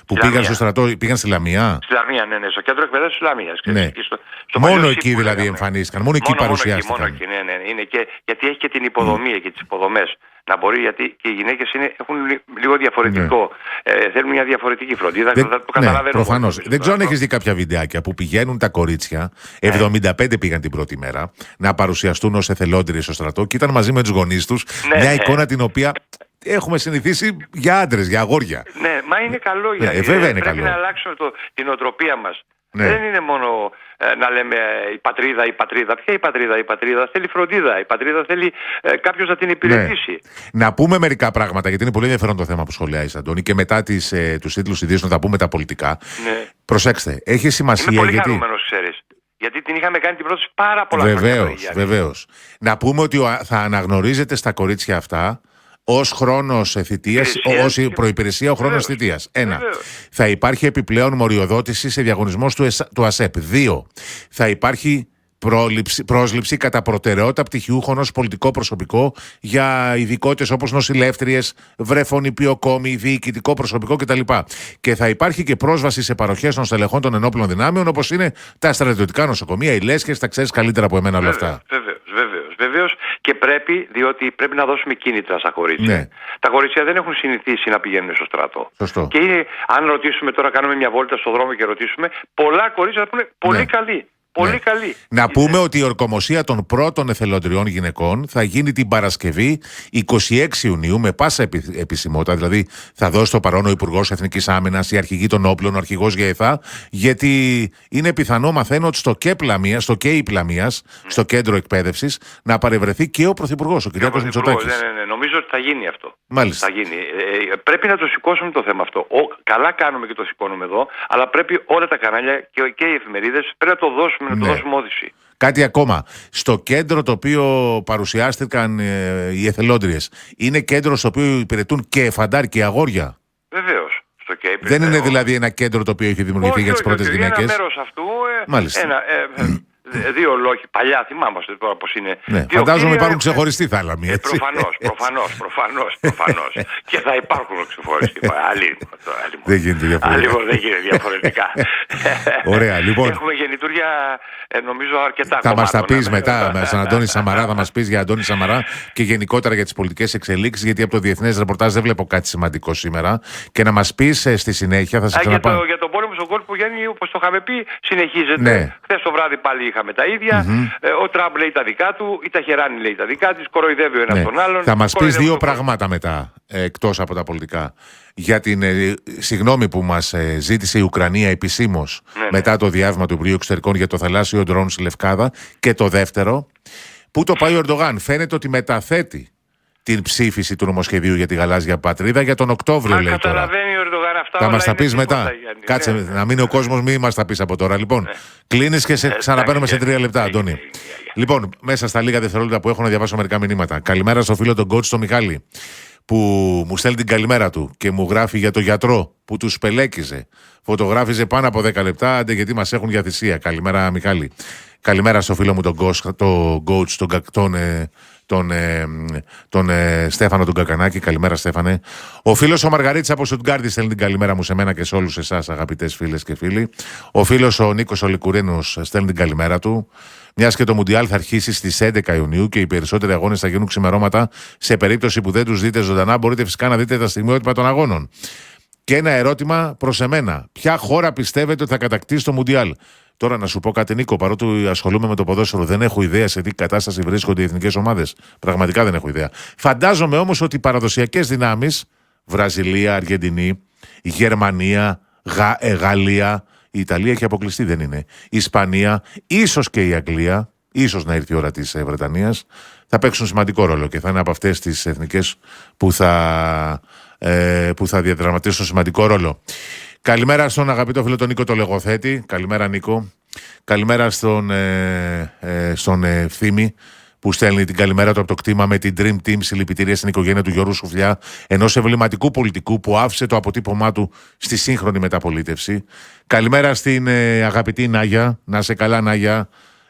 που πήγαν στο στρατό, πήγαν στη Λαμία. Στη Λαμία, ναι, στο κέντρο εκπαίδευσης της Λαμίας. Μόνο εκεί δηλαδή εμφανίστηκαν, μόνο εκεί παρουσιάστηκαν. Μόνο εκεί, ναι. Είναι γιατί έχει και την υποδομή και τις υποδομές. Να μπορεί, γιατί και οι γυναίκες έχουν λίγο διαφορετικό. Θέλουν μια διαφορετική φροντίδα. Το καταλαβαίνω. Προφανώς. Δεν ξέρω αν έχεις δει κάποια βιντεάκια που πηγαίνουν τα κορίτσια, 75 πήγαν την πρώτη μέρα, να παρουσιαστούν ως εθελόντριες στο στρατό και ήταν μαζί με τους γονείς τους. Μια εικόνα την οποία έχουμε συνηθίσει για άντρες, για αγόρια. Ναι, μα είναι καλό για πρέπει να αλλάξουμε την οτροπία μας. Δεν είναι μόνο να λέμε η πατρίδα. Ποια η πατρίδα θέλει φροντίδα. Η πατρίδα θέλει κάποιος να την υπηρετήσει. Να πούμε μερικά πράγματα, γιατί είναι πολύ ενδιαφέρον το θέμα που σχολιάζεις, Αντώνη, και μετά τους τίτλους ειδήσεων θα πούμε τα πολιτικά. Προσέξτε, έχει σημασία. Είμαι πολύ χαρούμενος, ξέρεις. Γιατί την είχαμε κάνει την πρόταση πάρα πολλά χρόνια. Βεβαίως. Να πούμε ότι θα αναγνωρίζεται στα κορίτσια αυτά ως χρόνος θητείας, ως προϋπηρεσία ο χρόνος θητείας. 1. Θα υπάρχει επιπλέον μοριοδότηση σε διαγωνισμούς του ΑΣΕΠ. 2. Θα υπάρχει πρόσληψη κατά προτεραιότητα πτυχιούχων ως πολιτικό προσωπικό για ειδικότητες όπως νοσηλεύτριες, βρεφονιπιοκόμοι, διοικητικό προσωπικό κτλ. Και θα υπάρχει και πρόσβαση σε παροχές των στελεχών των ενόπλων δυνάμεων, όπως είναι τα στρατιωτικά νοσοκομεία, οι λέσχες, τα ξέρεις καλύτερα από εμένα όλα αυτά. Βεβαίως, και διότι πρέπει να δώσουμε κίνητρα στα κορίτσια. Τα κορίτσια δεν έχουν συνηθίσει να πηγαίνουν στο στρατό. Σωστό. Και αν ρωτήσουμε τώρα, κάνουμε μια βόλτα στον δρόμο και ρωτήσουμε, πολλά κορίτσια θα πούνε πολύ καλή. Πολύ καλή. Να πούμε ότι η ορκομοσία των πρώτων εθελοντριών γυναικών θα γίνει την Παρασκευή 26 Ιουνίου με πάσα επισημότητα. Δηλαδή θα δώσει το παρόν ο Υπουργός Εθνικής Άμυνας, η αρχηγή των όπλων, ο αρχηγός ΓΕΘΑ, γιατί είναι πιθανό, μαθαίνω, ότι στο ΚΕΙ Πλαμίας, στο κέντρο εκπαίδευσης, να παρευρεθεί και ο Πρωθυπουργός, ο Κυριάκος Μητσοτάκης. Ναι, νομίζω ότι θα γίνει αυτό. Μάλιστα. Θα γίνει. Πρέπει να το σηκώσουμε το θέμα αυτό. Καλά κάνουμε και το σηκώνουμε εδώ, αλλά πρέπει όλα τα κανάλια και οι εφημερίδες πρέπει να το δώσουμε, να το δώσουμε όθηση. Κάτι ακόμα. Στο κέντρο το οποίο παρουσιάστηκαν οι εθελόντριες, είναι κέντρο στο οποίο υπηρετούν και φαντάρ και αγόρια. Βεβαίως. Δεν είναι δηλαδή ένα κέντρο το οποίο έχει δημιουργηθεί για τις πρώτες γυναίκες. Ένα μέρος αυτού. Μάλιστα. Δύο λόγοι. Παλιά θυμάμαστε τώρα πώς είναι. Ναι, φαντάζομαι υπάρχουν ξεχωριστοί θάλαμοι. Προφανώς. Και θα υπάρχουν ξεχωριστοί. Δεν γίνεται διαφορετικά. Δεν γίνεται διαφορετικά. Ωραία, λοιπόν. Έχουμε γεννητούρια, νομίζω, αρκετά. Θα μας τα πεις μετά, στον Αντώνη Σαμαρά, θα μας πεις για Αντώνη Σαμαρά και γενικότερα για τις πολιτικές εξελίξεις, γιατί από το διεθνές ρεπορτάζ δεν βλέπω κάτι σημαντικό σήμερα. Και να μας πεις στη συνέχεια, θα σε ξαναπάω. Για τον πόλεμο στον κόλπο, Γιάννη, όπως το είχαμε πει, συνεχίζεται. Ναι. Χθες το βράδυ πάλι είχαμε τα ίδια. Ο Τραμπ λέει τα δικά του, η Ταχεράνη λέει τα δικά της, κοροϊδεύει ο ένας τον άλλον. Θα μας πεις δύο πράγματα μετά, εκτός από τα πολιτικά. Για την συγγνώμη που μας ζήτησε η Ουκρανία επισήμως μετά το διάβημα του Υπουργείου Εξωτερικών για το θαλάσσιο ντρόουν στη Λευκάδα. Και το δεύτερο, πού το πάει ο Ερντογάν. Φαίνεται ότι μεταθέτει την ψήφιση του νομοσχεδίου για τη γαλάζια πατρίδα για τον Οκτώβριο, λέει τώρα. Θα μας τα πεις μετά. Κάτσε, να μείνει ο κόσμος, μην μας τα πεις από τώρα. Λοιπόν, κλείνεις και σε ξαναπαίρνουμε σε 3 λεπτά, Αντώνη. Λοιπόν, μέσα στα λίγα δευτερόλεπτα που έχω να διαβάσω μερικά μηνύματα. Καλημέρα στο φίλο τον coach, τον Μιχάλη, που μου στέλνει την καλημέρα του και μου γράφει για το γιατρό που του σπελέκιζε. Φωτογράφιζε πάνω από 10 λεπτά, άντε γιατί μας έχουν για θυσία. Καλημέρα, Μιχάλη. Καλημέρα στο φίλο μου τον coach, τον Στέφανο τον Κακανάκη. Καλημέρα, Στέφανε. Ο φίλος ο Μαργαρίτης από Σουτγκάρδη στέλνει την καλημέρα μου σε μένα και σε όλους εσάς, αγαπητές φίλες και φίλοι. Ο φίλος ο Νίκος ο Λικουρίνος στέλνει την καλημέρα του. Μιας και το Μουντιάλ θα αρχίσει στις 11 Ιουνίου και οι περισσότεροι αγώνες θα γίνουν ξημερώματα. Σε περίπτωση που δεν τους δείτε ζωντανά, μπορείτε φυσικά να δείτε τα στιγμιότυπα των αγώνων. Και ένα ερώτημα προς εμένα. Ποια χώρα πιστεύετε ότι θα κατακτήσει το Μουντιάλ? Τώρα να σου πω κάτι, Νίκο, παρότι ασχολούμαι με το ποδόσφαιρο, δεν έχω ιδέα σε τι κατάσταση βρίσκονται οι εθνικές ομάδες. Πραγματικά δεν έχω ιδέα. Φαντάζομαι όμως ότι οι παραδοσιακές δυνάμεις, Βραζιλία, Αργεντινή, Γερμανία, Γαλλία, η Ιταλία έχει αποκλειστεί, δεν είναι. Η Ισπανία, ίσως και η Αγγλία, ίσως να έρθει η ώρα της Βρετανίας, θα παίξουν σημαντικό ρόλο και θα είναι από αυτές τις εθνικές που θα διαδραματίσουν σημαντικό ρόλο. Καλημέρα στον αγαπητό φίλο τον Νίκο το Λεγοθέτη. Καλημέρα, Νίκο. Καλημέρα στον Ευθύμη που στέλνει την καλημέρα του από το κτήμα με την Dream Team. Συλληπιτήρια στην οικογένεια του Γιώργου Σουφλιά, ενός εμβληματικού πολιτικού που άφησε το αποτύπωμά του στη σύγχρονη μεταπολίτευση. Καλημέρα στην αγαπητή Νάγια. Να σε καλά, Νάγια.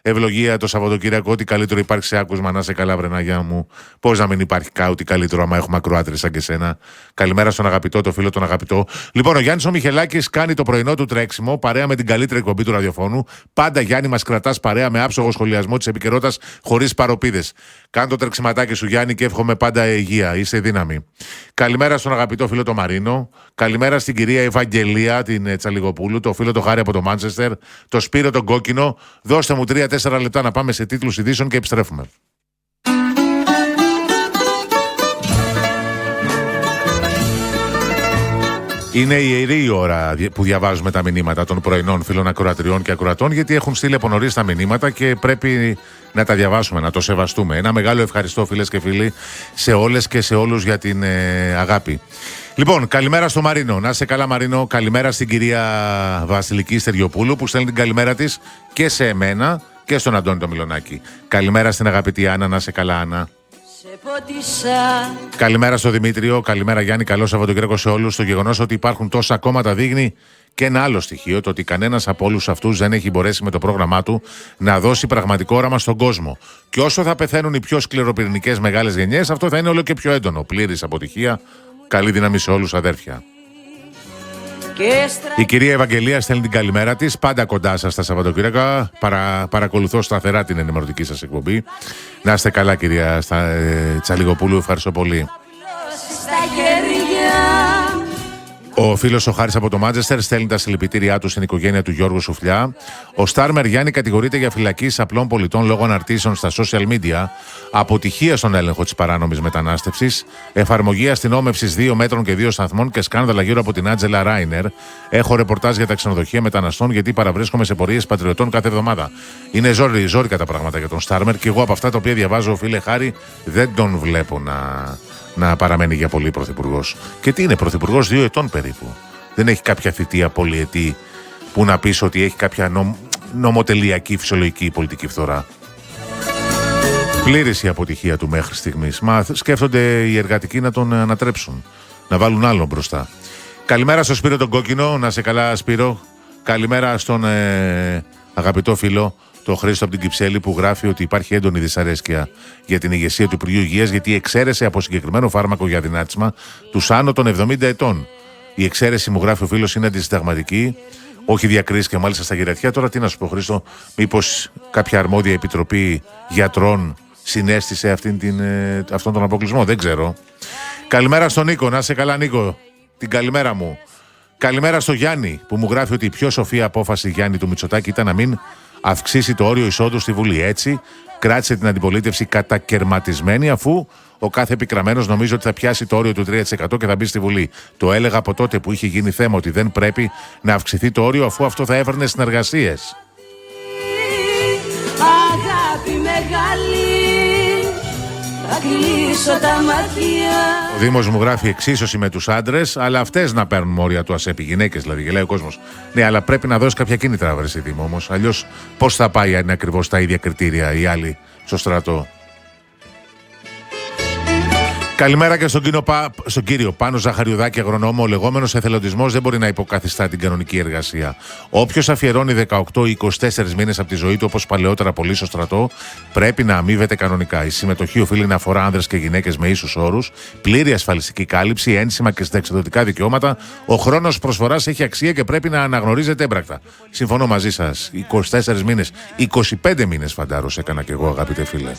Ευλογία το Σαββατοκύριακο, ό,τι καλύτερο υπάρχει σε άκουσμα. Να σε καλά, βρε Νάγια μου. Πώς να μην υπάρχει κάτι καλύτερο άμα έχουμε ακροάτρες σαν και σένα. Καλημέρα στον αγαπητό, το φίλο τον αγαπητό. Λοιπόν, ο Γιάννης ο Μιχελάκης κάνει το πρωινό του τρέξιμο παρέα με την καλύτερη εκπομπή του ραδιοφώνου. Πάντα, Γιάννη, μας κρατάς παρέα με άψογο σχολιασμό της επικαιρότητας χωρίς παροπίδες. Κάνε το τρεξιματάκι σου, Γιάννη, και εύχομαι πάντα υγεία. Είσαι δύναμη. Καλημέρα στον αγαπητό φίλο τον Μαρίνο. Καλημέρα στην κυρία Ευαγγελία, την Τσαλιγοπούλου, το φίλο το Χάρη από το Μάντσεστερ, το Σπύρο τον Κόκκινο. Δώστε μου 3-4 λεπτά να πάμε σε τίτλους ειδήσεων και επιστρέφουμε. Είναι ιερή η ώρα που διαβάζουμε τα μηνύματα των πρωινών φίλων ακροατριών και ακροατών, γιατί έχουν στείλει από νωρίς τα μηνύματα και πρέπει να τα διαβάσουμε, να το σεβαστούμε. Ένα μεγάλο ευχαριστώ, φίλες και φίλοι, σε όλες και σε όλους για την αγάπη. Λοιπόν, καλημέρα στο Μαρίνο. Να είσαι καλά, Μαρίνο. Καλημέρα στην κυρία Βασιλική Στεριοπούλου που στέλνει την καλημέρα της και σε εμένα και στον Αντώνη το Μιλονάκη. Καλημέρα στην αγαπητή Άννα. Να είσαι καλά, Άννα. Καλημέρα στο Δημήτριο, καλημέρα Γιάννη, καλό Σαββατοκύριακο σε όλους. Το γεγονός ότι υπάρχουν τόσα κόμματα δείχνει και ένα άλλο στοιχείο, το ότι κανένας από όλους αυτούς δεν έχει μπορέσει με το πρόγραμμά του να δώσει πραγματικό όραμα στον κόσμο. Και όσο θα πεθαίνουν οι πιο σκληροπυρηνικές μεγάλες γενιές, αυτό θα είναι όλο και πιο έντονο. Πλήρης αποτυχία. Καλή δύναμη σε όλους, αδέρφια. Η κυρία Ευαγγελία στέλνει την καλημέρα της. Πάντα κοντά σας τα Σαββατοκύριακα. Παρακολουθώ σταθερά την ενημερωτική σας εκπομπή. Να είστε καλά, κυρία Τσαλιγοπούλου. Ευχαριστώ πολύ. Ο φίλος ο Χάρης από το Μάντζεστερ στέλνει τα συλληπιτήριά του στην οικογένεια του Γιώργου Σουφλιά. Ο Στάρμερ Γιάννη κατηγορείται για φυλακίσεις απλών πολιτών λόγω αναρτήσεων στα social media, αποτυχία στον έλεγχο της παράνομης μετανάστευσης, εφαρμογή αστυνόμευσης 2 μέτρων και 2 σταθμών και σκάνδαλα γύρω από την Άντζελα Ράινερ. Έχω ρεπορτάζ για τα ξενοδοχεία μεταναστών γιατί παραβρίσκομαι σε πορείες πατριωτών κάθε εβδομάδα. Είναι ζόρικα τα πράγματα για τον Στάρμερ και εγώ από αυτά τα οποία διαβάζω, φίλε Χάρη, δεν τον βλέπω να παραμένει για πολύ πρωθυπουργός. Και τι είναι, πρωθυπουργός 2 ετών περίπου. Δεν έχει κάποια θητεία πολυετή που να πεις ότι έχει κάποια νομοτελειακή φυσιολογική πολιτική φθορά. Πλήρης η αποτυχία του μέχρι στιγμής. Μα σκέφτονται οι εργατικοί να τον ανατρέψουν, να βάλουν άλλον μπροστά. Καλημέρα στο Σπύρο τον Κόκκινο, να σε καλά Σπύρο. Καλημέρα στον αγαπητό φίλο, το Χρήστο από την Κυψέλη, που γράφει ότι υπάρχει έντονη δυσαρέσκεια για την ηγεσία του Υπουργείου Υγείας, γιατί εξαίρεσε από συγκεκριμένο φάρμακο για δυνάτισμα τους άνω των 70 ετών. Η εξαίρεση, μου γράφει ο φίλος, είναι αντισυνταγματική, όχι διακρίσεις και μάλιστα στα γερατιά. Τώρα τι να σου πω, Χρήστο, μήπως κάποια αρμόδια επιτροπή γιατρών συνέστησε αυτόν τον αποκλεισμό, δεν ξέρω. Καλημέρα στον Νίκο, να σε καλά Νίκο, την καλημέρα μου. Καλημέρα στο Γιάννη, που μου γράφει ότι η πιο σοφή απόφαση, Γιάννη, του Μητσοτάκη ήταν να μην αυξήσει το όριο εισόδου στη Βουλή. Έτσι, κράτησε την αντιπολίτευση κατακερματισμένη, αφού ο κάθε επικραμμένος νομίζει ότι θα πιάσει το όριο του 3% και θα μπει στη Βουλή. Το έλεγα από τότε που είχε γίνει θέμα ότι δεν πρέπει να αυξηθεί το όριο, αφού αυτό θα έφερνε συνεργασίες. Αγάπη μεγάλη, θα κλείσω τα μάτια. Ο Δήμος μου γράφει εξίσωση με τους άντρες, αλλά αυτές να παίρνουν όρια του ΑΣΕΠ, οι γυναίκες δηλαδή, γελάει ο κόσμος. Ναι, αλλά πρέπει να δώσει κάποια κίνητρα, βρε εσύ Δήμο, όμως. Αλλιώς πώς θα πάει αν είναι ακριβώς τα ίδια κριτήρια οι άλλοι στο στρατό. Καλημέρα και στον κύριο Πάνο Ζαχαριουδάκη, αγρονόμο. Ο λεγόμενος εθελοντισμός δεν μπορεί να υποκαθιστά την κανονική εργασία. Όποιος αφιερώνει 18 ή 24 μήνες από τη ζωή του, όπως παλαιότερα πολλοί στο στρατό, πρέπει να αμείβεται κανονικά. Η συμμετοχή οφείλει να αφορά άνδρες και γυναίκες με ίσους όρους, πλήρη ασφαλιστική κάλυψη, ένσημα και συνταξιδοτικά δικαιώματα. Ο χρόνος προσφοράς έχει αξία και πρέπει να αναγνωρίζεται έμπρακτα. Συμφωνώ μαζί σας. 24 μήνες, 25 μήνες φαντάρος έκανα κι εγώ, αγαπητέ φίλε.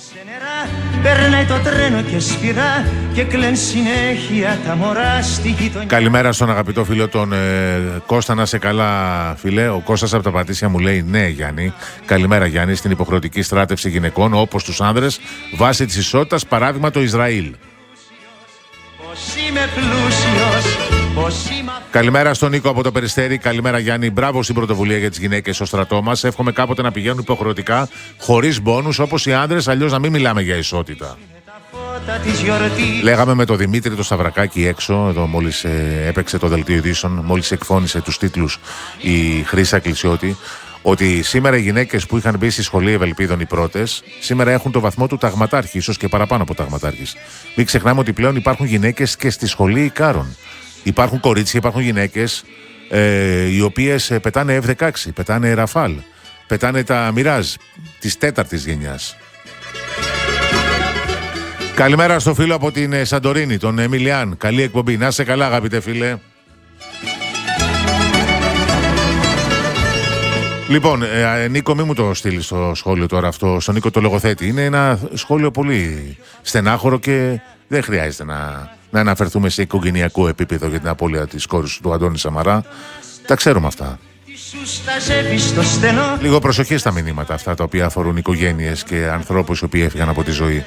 Καλημέρα στον αγαπητό φίλο τον Κώστα, να σε καλά φίλε. Ο Κώστας από τα Πατήσια μου λέει ναι Γιάννη. Καλημέρα Γιάννη. Στην υποχρεωτική στράτευση γυναικών όπως τους άνδρες βάσει της ισότητας, παράδειγμα το Ισραήλ. Καλημέρα στον Νίκο από το Περιστέρι. Καλημέρα Γιάννη. Μπράβο στην πρωτοβουλία για τις γυναίκες στο στρατό μας. Εύχομαι κάποτε να πηγαίνουν υποχρεωτικά χωρίς μπόνους όπως οι άντρες, αλλιώς να μην μιλάμε για ισότητα. Λέγαμε με τον Δημήτρη το Σταυρακάκι έξω, εδώ μόλις έπαιξε το δελτίο ειδήσεων, μόλις εκφώνησε τους τίτλους η Χρύσα Κλεισιώτη, ότι σήμερα οι γυναίκες που είχαν μπει στη σχολή Ευελπίδων οι πρώτες, σήμερα έχουν το βαθμό του ταγματάρχη, ίσως και παραπάνω από ταγματάρχης. Μην ξεχνάμε ότι πλέον υπάρχουν γυναίκες και στη σχολή Ικάρων. Υπάρχουν κορίτσια, υπάρχουν γυναίκες οι οποίες πετάνε F-16, πετάνε Ραφάλ, πετάνε τα Μιράζ της 4ης γενιάς. Καλημέρα στο φίλο από την Σαντορίνη, τον Εμιλιάν. Καλή εκπομπή. Να είσαι καλά, αγαπητέ φίλε. Λοιπόν, Νίκο, μη μου το στείλει στο σχόλιο τώρα αυτό, στον Νίκο το λογοθέτη. Είναι ένα σχόλιο πολύ στενάχωρο και δεν χρειάζεται να αναφερθούμε σε οικογενειακό επίπεδο για την απώλεια της κόρης του Αντώνη Σαμαρά. Τα ξέρουμε αυτά. Λίγο προσοχή στα μηνύματα αυτά τα οποία αφορούν οικογένειες και ανθρώπους οι οποίοι έφυγαν από τη ζωή.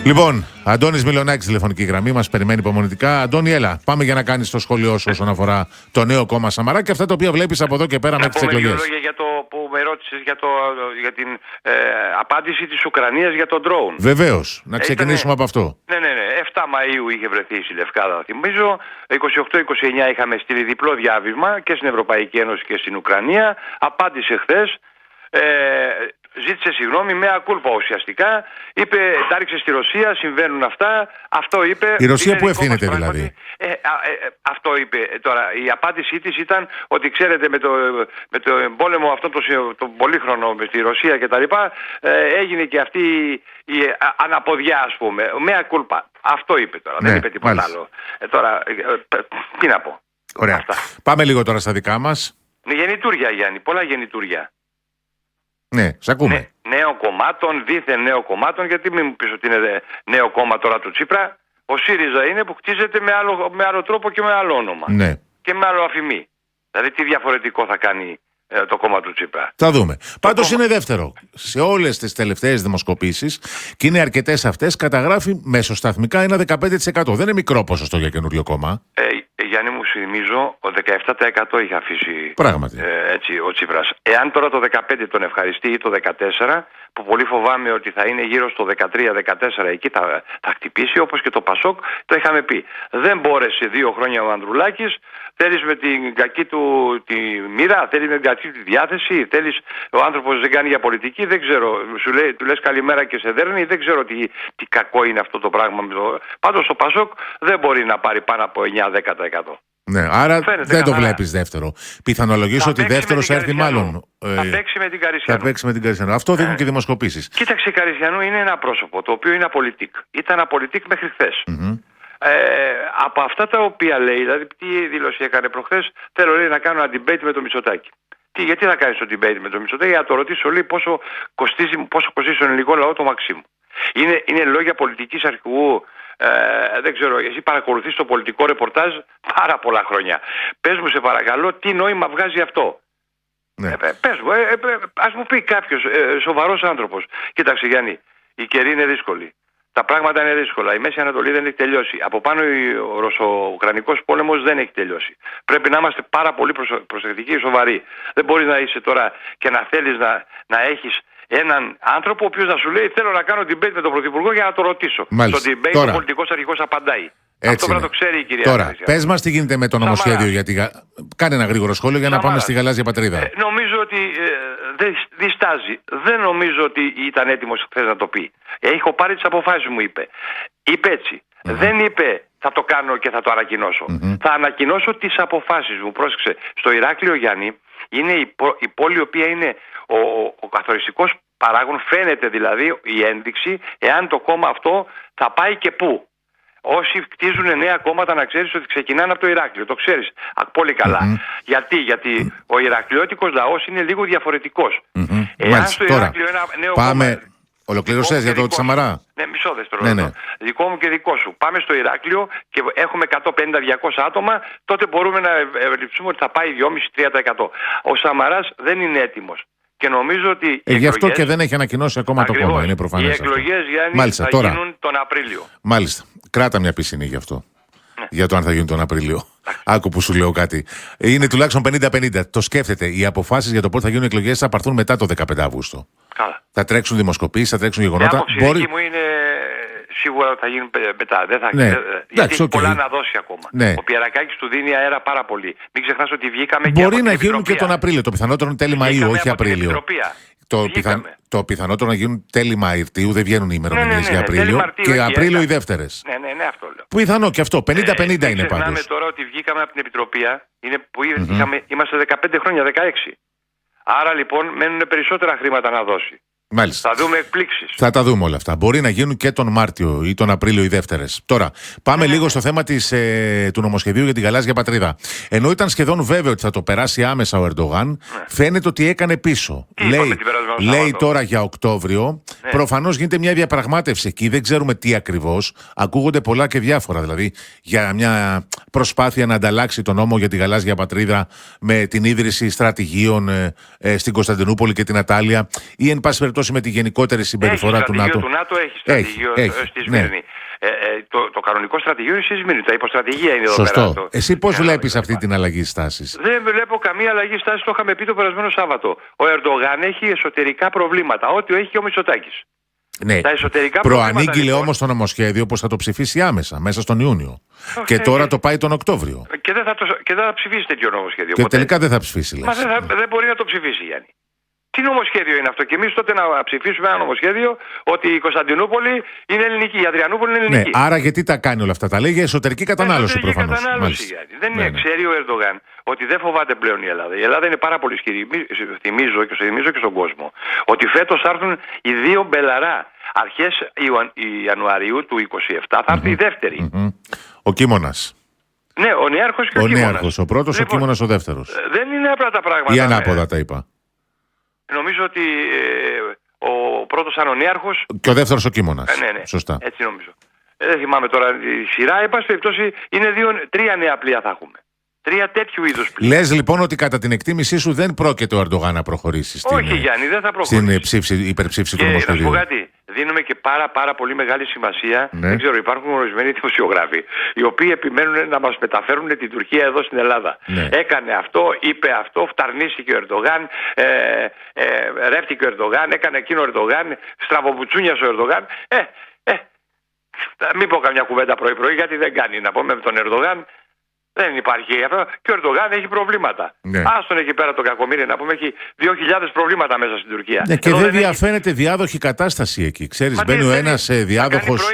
Λοιπόν, Αντώνης Μιλονάκης, τηλεφωνική γραμμή, μας περιμένει υπομονητικά. Αντώνη, έλα, πάμε για να κάνεις το σχόλιο σου όσον αφορά το νέο κόμμα Σαμαρά και αυτά τα οποία βλέπεις από εδώ και πέρα μέχρι τις εκλογές. Για το που με ρώτησες για την απάντηση της Ουκρανίας για τον drone. Βεβαίως, να ξεκινήσουμε από αυτό. Ναι. 7 Μαΐου είχε βρεθεί η Λευκάδα, θυμίζω. 28-29 είχαμε στείλει διπλό διάβημα και στην Ευρωπαϊκή Ένωση και στην Ουκρανία. Απάντησε χθες. Ζήτησε συγγνώμη με ακούλπα ουσιαστικά. Είπε, τα ρίξε στη Ρωσία, συμβαίνουν αυτά. Αυτό είπε. Η Ρωσία που ευθύνεται δηλαδή. Αυτό είπε. Τώρα, η απάντησή της ήταν ότι ξέρετε με το πόλεμο αυτό το πολύχρονο με τη Ρωσία κτλ. Έγινε και αυτή η αναποδιά, ας πούμε. Με ακούλπα. Αυτό είπε τώρα. Ναι, δεν είπε τίποτα μάλιστα. άλλο. Τώρα, τι να πω. Ωραία. Αυτά. Πάμε λίγο τώρα στα δικά μας. Γεννητούρια, Γιάννη. Πολλά γεννητούρια. Ναι, σ' ακούμε. Νέων κομμάτων, δίθεν νέων κομμάτων, γιατί μην μου πεις ότι είναι νέο κόμμα τώρα του Τσίπρα, Ο ΣΥΡΙΖΑ είναι που χτίζεται με άλλο τρόπο και με άλλο όνομα. Ναι. Και με άλλο αφημί. Δηλαδή τι διαφορετικό θα κάνει το κόμμα του Τσίπρα. Θα δούμε. Πάντως είναι δεύτερο. Σε όλες τις τελευταίες δημοσκοπήσεις, και είναι αρκετές αυτές, καταγράφει μεσοσταθμικά ένα 15%. Δεν είναι μικρό ποσοστό για καινούριο κόμμα. Γιάννη μου, θυμίζω, ο 17% είχε αφήσει Πράγματι. έτσι, ο Τσίπρας. Εάν τώρα το 15 τον ευχαριστεί ή το 14, που πολύ φοβάμαι ότι θα είναι γύρω στο 13-14, εκεί θα χτυπήσει, όπως και το Πασόκ, το είχαμε πει. Δεν μπόρεσε 2 χρόνια ο Ανδρουλάκης, θέλεις με την κακή του τη μοίρα, θέλεις με την κακή του τη διάθεση, θέλεις, ο άνθρωπος δεν κάνει για πολιτική, δεν ξέρω, του λες καλημέρα και σε δέρνει, δεν ξέρω τι κακό είναι αυτό το πράγμα. Πάντως το Πασόκ δεν μπορεί να πάρει πάνω από 9-10%. Ναι, άρα Φαίνεται δεν το καλά. βλέπεις δεύτερο. Πιθανολογήσω ότι δεύτερος θα έρθει μάλλον. Θα παίξει με την Θα Καρισιανού. παίξει με την Καρισιανού. Αυτό δείχνουν και οι δημοσκοπήσεις. Κοίταξε, η Καρισιανού είναι ένα πρόσωπο το οποίο είναι απολυτικ. Ήταν απολυτικ μέχρι χθες. Από αυτά τα οποία λέει, δηλαδή τι δήλωση έκανε προχθές, θέλω λέει να κάνω ένα debate με το Μητσοτάκη. Γιατί θα κάνεις το debate με το Μητσοτάκη? Για να το ρωτήσω λέει πόσο κοστίζει στον ελληνικό λαό το Μαξίμου. Είναι λόγια πολιτικής αρχηγού. Δεν ξέρω, εσύ παρακολουθείς το πολιτικό ρεπορτάζ πάρα πολλά χρόνια. Πες μου σε παρακαλώ τι νόημα βγάζει αυτό. Ναι. Πες μου, ας μου πει κάποιος σοβαρός άνθρωπος. Κοίταξε Γιάννη, η καιρή είναι δύσκολη. Τα πράγματα είναι δύσκολα. Η Μέση Ανατολή δεν έχει τελειώσει. Από πάνω ο Ρωσο-Ουκρανικός πόλεμος δεν έχει τελειώσει. Πρέπει να είμαστε πάρα πολύ προσεκτικοί και σοβαροί. Δεν μπορείς να είσαι τώρα και να θέλεις να έχεις έναν άνθρωπο ο οποίος να σου λέει θέλω να κάνω debate με τον Πρωθυπουργό για να το ρωτήσω. Μάλιστα. Στο debate Τώρα. ο πολιτικός αρχηγός απαντάει. Έτσι Αυτό πρέπει να είναι. το ξέρει η κυρία. Τώρα, Καρισιανού. πες μας τι γίνεται με το νομοσχέδιο. Κάνε ένα γρήγορο σχόλιο για να πάμε Σαμάρας. στη γαλάζια πατρίδα. Νομίζω ότι διστάζει. Δεν νομίζω ότι ήταν έτοιμος χθες να το πει. Έχω πάρει τις αποφάσεις μου, είπε. Είπε έτσι. Δεν είπε θα το κάνω και θα το ανακοινώσω. Θα ανακοινώσω τις αποφάσεις μου. Πρόσεξε. Στο Ηράκλειο, Γιάννη, είναι η πόλη η οποία είναι ο καθοριστικός παράγων. Φαίνεται δηλαδή η ένδειξη εάν το κόμμα αυτό θα πάει και πού. Όσοι κτίζουν νέα κόμματα να ξέρεις ότι ξεκινάνε από το Ηράκλειο. Το ξέρεις πολύ καλά. Γιατί ο Ηρακλειώτικος λαός είναι λίγο διαφορετικός. Εάν στο Ηράκλειο ένα νέο κόμμα... Ολοκλήρωσες για το τη Σαμαρά. Ναι, μισό δεύτερο. Ναι. Δικό μου και δικό σου. Πάμε στο Ηράκλειο και έχουμε 150-200 άτομα, τότε μπορούμε να ευελιψούμε ότι θα πάει 2,5-3%. Ο Σαμαράς δεν είναι έτοιμος. Και νομίζω ότι. Γι' αυτό και δεν έχει ανακοινώσει ακόμα το κόμμα. Είναι προφανές. Οι εκλογές, Γιάννη, Μάλιστα, θα τώρα. γίνουν τον Απρίλιο. Μάλιστα. Κράτα μια πισινή γι' αυτό. Για το αν θα γίνουν τον Απρίλιο. Άκου που σου λέω κάτι. Είναι τουλάχιστον 50-50. Το σκέφτεται. Οι αποφάσεις για το πότε θα γίνουν εκλογές θα πάρθουν μετά το 15 Αύγουστο. Καλά. Θα τρέξουν δημοσκοπήσεις, θα τρέξουν Η γεγονότα. άποψη δική μου είναι σίγουρα ότι θα γίνουν μετά. Δεν θα... Ναι. Γιατί έχει okay. πολλά να δώσει ακόμα. Ναι. Ο Πιερακάκης του δίνει αέρα πάρα πολύ. Μην ξεχνάς ότι βγήκαμε και Μπορεί από να την γίνουν και Επιτροπία. τον Απρίλιο. Το πιθανότερο είναι τέλη Μαΐου, όχι Απρίλιο. Το πιθανότερο να γίνουν τέλη Μαρτίου, δεν βγαίνουν οι ημερομηνίες για Απρίλιο. Μαρτίου, και Απρίλιο οι δεύτερες. Ναι, αυτό λέω. Πιθανό και αυτό. 50-50 είναι πάντως. Ξεχνάμε τώρα ότι βγήκαμε από την Επιτροπία, που είμαστε 15 χρόνια, 16. Άρα λοιπόν μένουν περισσότερα χρήματα να δώσει. Μάλιστα. Θα δούμε εκπλήξεις. Θα τα δούμε όλα αυτά. Μπορεί να γίνουν και τον Μάρτιο ή τον Απρίλιο οι δεύτερες. Τώρα, πάμε λίγο στο θέμα του νομοσχεδίου για την γαλάζια πατρίδα. Ενώ ήταν σχεδόν βέβαιο ότι θα το περάσει άμεσα ο Ερντογάν, φαίνεται ότι έκανε πίσω. Λέει τώρα για Οκτώβριο. Προφανώς γίνεται μια διαπραγμάτευση εκεί. Δεν ξέρουμε τι ακριβώς. Ακούγονται πολλά και διάφορα. Δηλαδή για μια προσπάθεια να ανταλλάξει τον νόμο για τη γαλάζια πατρίδα με την ίδρυση στρατηγίων στην Κωνσταντινούπολη και την Ατάλεια ή εν πάση περιπτώσει με τη γενικότερη συμπεριφορά του ΝΑΤΟ. Το ΝΑΤΟ έχει στρατηγείο στη Σμύρνη. Το κανονικό στρατηγείο είναι στη Σμύρνη. Τα υποστρατηγία είναι εδώ πέρα. Σωστό. Εσύ πώς βλέπεις αυτή την αλλαγή στάσης? Δεν βλέπω καμία αλλαγή στάσης. Το είχαμε πει το περασμένο Σάββατο. Ο Ερντογάν έχει εσωτερικά προβλήματα. Ό,τι έχει και ο Μητσοτάκης. Ναι. Προανήγγειλε όμως το νομοσχέδιο πως θα το ψηφίσει άμεσα, μέσα στον Ιούνιο. Και τώρα το πάει τον Οκτώβριο. Και δεν θα ψηφίσει τέτοιο νομοσχέδιο. Και τελικά δεν θα ψηφίσει, λες. Μα δεν μπορεί να το ψηφίσει, Γιάννη. Τι νομοσχέδιο είναι αυτό? Και εμείς τότε να ψηφίσουμε ένα νομοσχέδιο ότι η Κωνσταντινούπολη είναι ελληνική, η Αδριανούπολη είναι ελληνική. Ναι, άρα γιατί τα κάνει όλα αυτά? Τα λέει για εσωτερική κατανάλωση προφανώς. Δεν ξέρει ο Ερντογάν ότι δεν φοβάται πλέον η Ελλάδα. Η Ελλάδα είναι πάρα πολύ ισχυρή. Θυμίζω και στον κόσμο ότι φέτος θα έρθουν οι δύο μπελαρά. Αρχές Ιανουαρίου του 27 θα έρθει η δεύτερη. Ο Κίμωνας. Ναι, ο Νέαρχος και ο Κίμωνας. Ο Νέαρχος ο πρώτος, ο Κίμωνας ο δεύτερος. Δεν είναι απλά τα πράγματα. Ή ανάποδα τα είπα. Νομίζω ότι ο πρώτος ήταν ο Νέαρχος και ο δεύτερος ο Κίμωνας. Ναι. Σωστά. Έτσι νομίζω. δεν θυμάμαι τώρα η σειρά, εν πάση περιπτώσει είναι 3 νέα πλοία θα έχουμε. 3 τέτοιου είδους πλοία. Λες λοιπόν ότι κατά την εκτίμησή σου δεν πρόκειται ο Ερντογάν να προχωρήσει Όχι, Γιάννη, δεν θα προχωρήσει. στην υπερψήφιση του Και να σου πω νομοσχεδίου. κάτι, δίνουμε και πάρα πολύ μεγάλη σημασία. Δεν ξέρω, υπάρχουν ορισμένοι δημοσιογράφοι οι οποίοι επιμένουν να μας μεταφέρουν την Τουρκία εδώ στην Ελλάδα. Έκανε αυτό, είπε αυτό, φταρνίστηκε ο Ερντογάν, ρεύτηκε ο Ερντογάν, έκανε εκείνο ο Ερντογάν, στραβοπουτσούνιασε ο Ερντογάν. Μην πω καμιά κουβέντα πρωί-πρωί γιατί δεν κάνει. Να πούμε με τον Ερντογάν. Δεν υπάρχει αυτό. Και ο Ερντογάν έχει προβλήματα. Άστον εκεί πέρα το κακομοίρι να πούμε, έχει 2.000 προβλήματα μέσα στην Τουρκία. Ναι, και δεν διαφαίνεται διάδοχη κατάσταση εκεί. Ξέρεις, μπαίνει ο ένας διάδοχος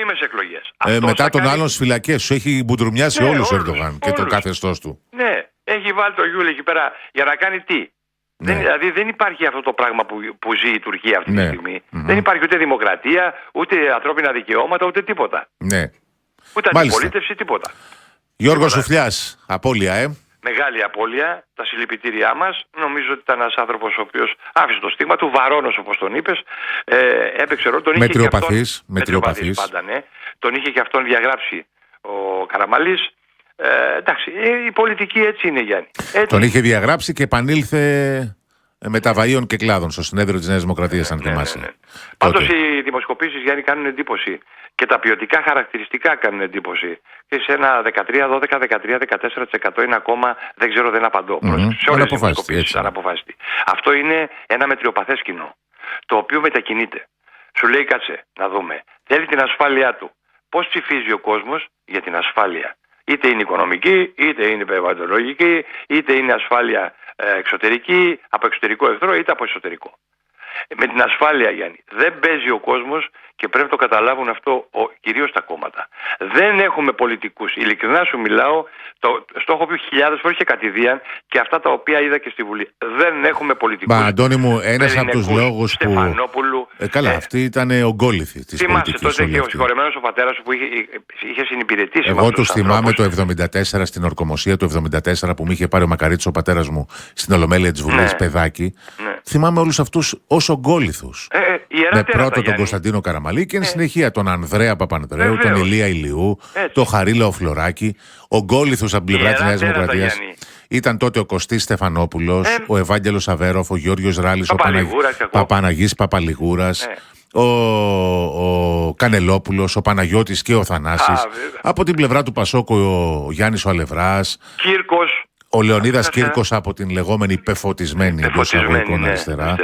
μετά τον άλλον στις φυλακές. Σου έχει μπουντρουμιάσει όλους ο Ερντογάν και το καθεστώς του. Ναι, έχει βάλει το Γιούλη εκεί πέρα για να κάνει τι. Δηλαδή δεν υπάρχει αυτό το πράγμα που ζει η Τουρκία αυτή τη στιγμή. Δεν υπάρχει ούτε δημοκρατία, ούτε ανθρώπινα δικαιώματα, ούτε τίποτα. Ούτε αντιπολίτευση, τίποτα. Γιώργος Σουφλιάς, απώλεια, Μεγάλη απώλεια, τα συλληπιτήριά μας. Νομίζω ότι ήταν ένας άνθρωπος ο οποίος άφησε το στίγμα του, βαρώνος όπως τον είπες. Έπαιξε ρόλο, τον είχε μετριοπαθής πάντα, ναι. Τον είχε και αυτόν διαγράψει ο Καραμαλής. Εντάξει, η πολιτική έτσι είναι, Γιάννη. Τον είχε διαγράψει και επανήλθε μεταβαΐων και κλάδων στο συνέδριο της Νέας Δημοκρατίας, αν θυμάσαι. Πάντως οι δημοσκοπήσεις, Γιάννη, κάνουν εντύπωση. Και τα ποιοτικά χαρακτηριστικά κάνουν εντύπωση. Και σε ένα 13, 12, 13, 14% είναι ακόμα, δεν ξέρω, δεν απαντώ. Σε όλες τις δημοσκοπήσεις αναποφάσιστη. Αυτό είναι ένα μετριοπαθές κοινό, το οποίο μετακινείται. Σου λέει, κάτσε να δούμε. Θέλει την ασφάλειά του. Πώς ψηφίζει ο κόσμος για την ασφάλεια. Είτε είναι οικονομική, είτε είναι περιβαλλοντολογική, είτε είναι ασφάλεια εξωτερική, από εξωτερικό εχθρό, είτε από εσωτερικό. Με την ασφάλεια, Γιάννη, δεν παίζει ο κόσμος και πρέπει να το καταλάβουν αυτό κυρίως τα κόμματα. Δεν έχουμε πολιτικούς. Ειλικρινά σου μιλάω, στο έχω πει χιλιάδες φορές και κατηδίαν και αυτά τα οποία είδα και στη Βουλή. Δεν έχουμε πολιτικούς. Μα Αντώνη μου, ένας από τους λόγους που... Στεφανόπουλου. Καλά, αυτή ήταν ογκόληθη της πολιτικής. Τότε είχε ο συγχωρεμένος ο πατέρας σου που είχε συνυπηρετήσει. Εγώ τους θυμάμαι το 1974 στην ορκομοσία του 1974 που με είχε πάρει ο Μακαρίτης ο πατέρας μου στην Ολομέλεια της Βουλής, παιδάκι. Θυμάμαι όλους αυτούς ως ογκόληθους. Με πρώτο τον Κωνσταντίνο Καραμαλή και εν συνεχεία τον Ανδρέα Παπανδρέου, τον Ηλία Ηλιού, τον Χαρίλαο Φλωράκη. Ογκόληθους από την πλευρά της Νέας Δημοκρατίας ήταν τότε ο Κωστής Στεφανόπουλος, ο Ευάγγελος Αβέροφ, ο Γιώργος Ράλης, ο Παναγής Παπαλιγούρας, ο Κανελόπουλος, ο Παναγιώτης και ο Θανάσης. Από την πλευρά του Πασόκου ο Γιάννης ο Αλευράς, Κύρκος, ο Λεωνίδας Κύρκος από την λεγόμενη πεφωτισμένη εντός αγωγικών αριστερά,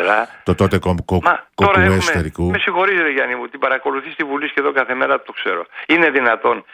το τότε κοκκουέ εσωτερικού. Με συγχωρείτε, Γιάννη μου, την παρακολουθεί στη Βουλή σχεδόν κάθε μέρα, το ξέρω. Είναι δυνατόν?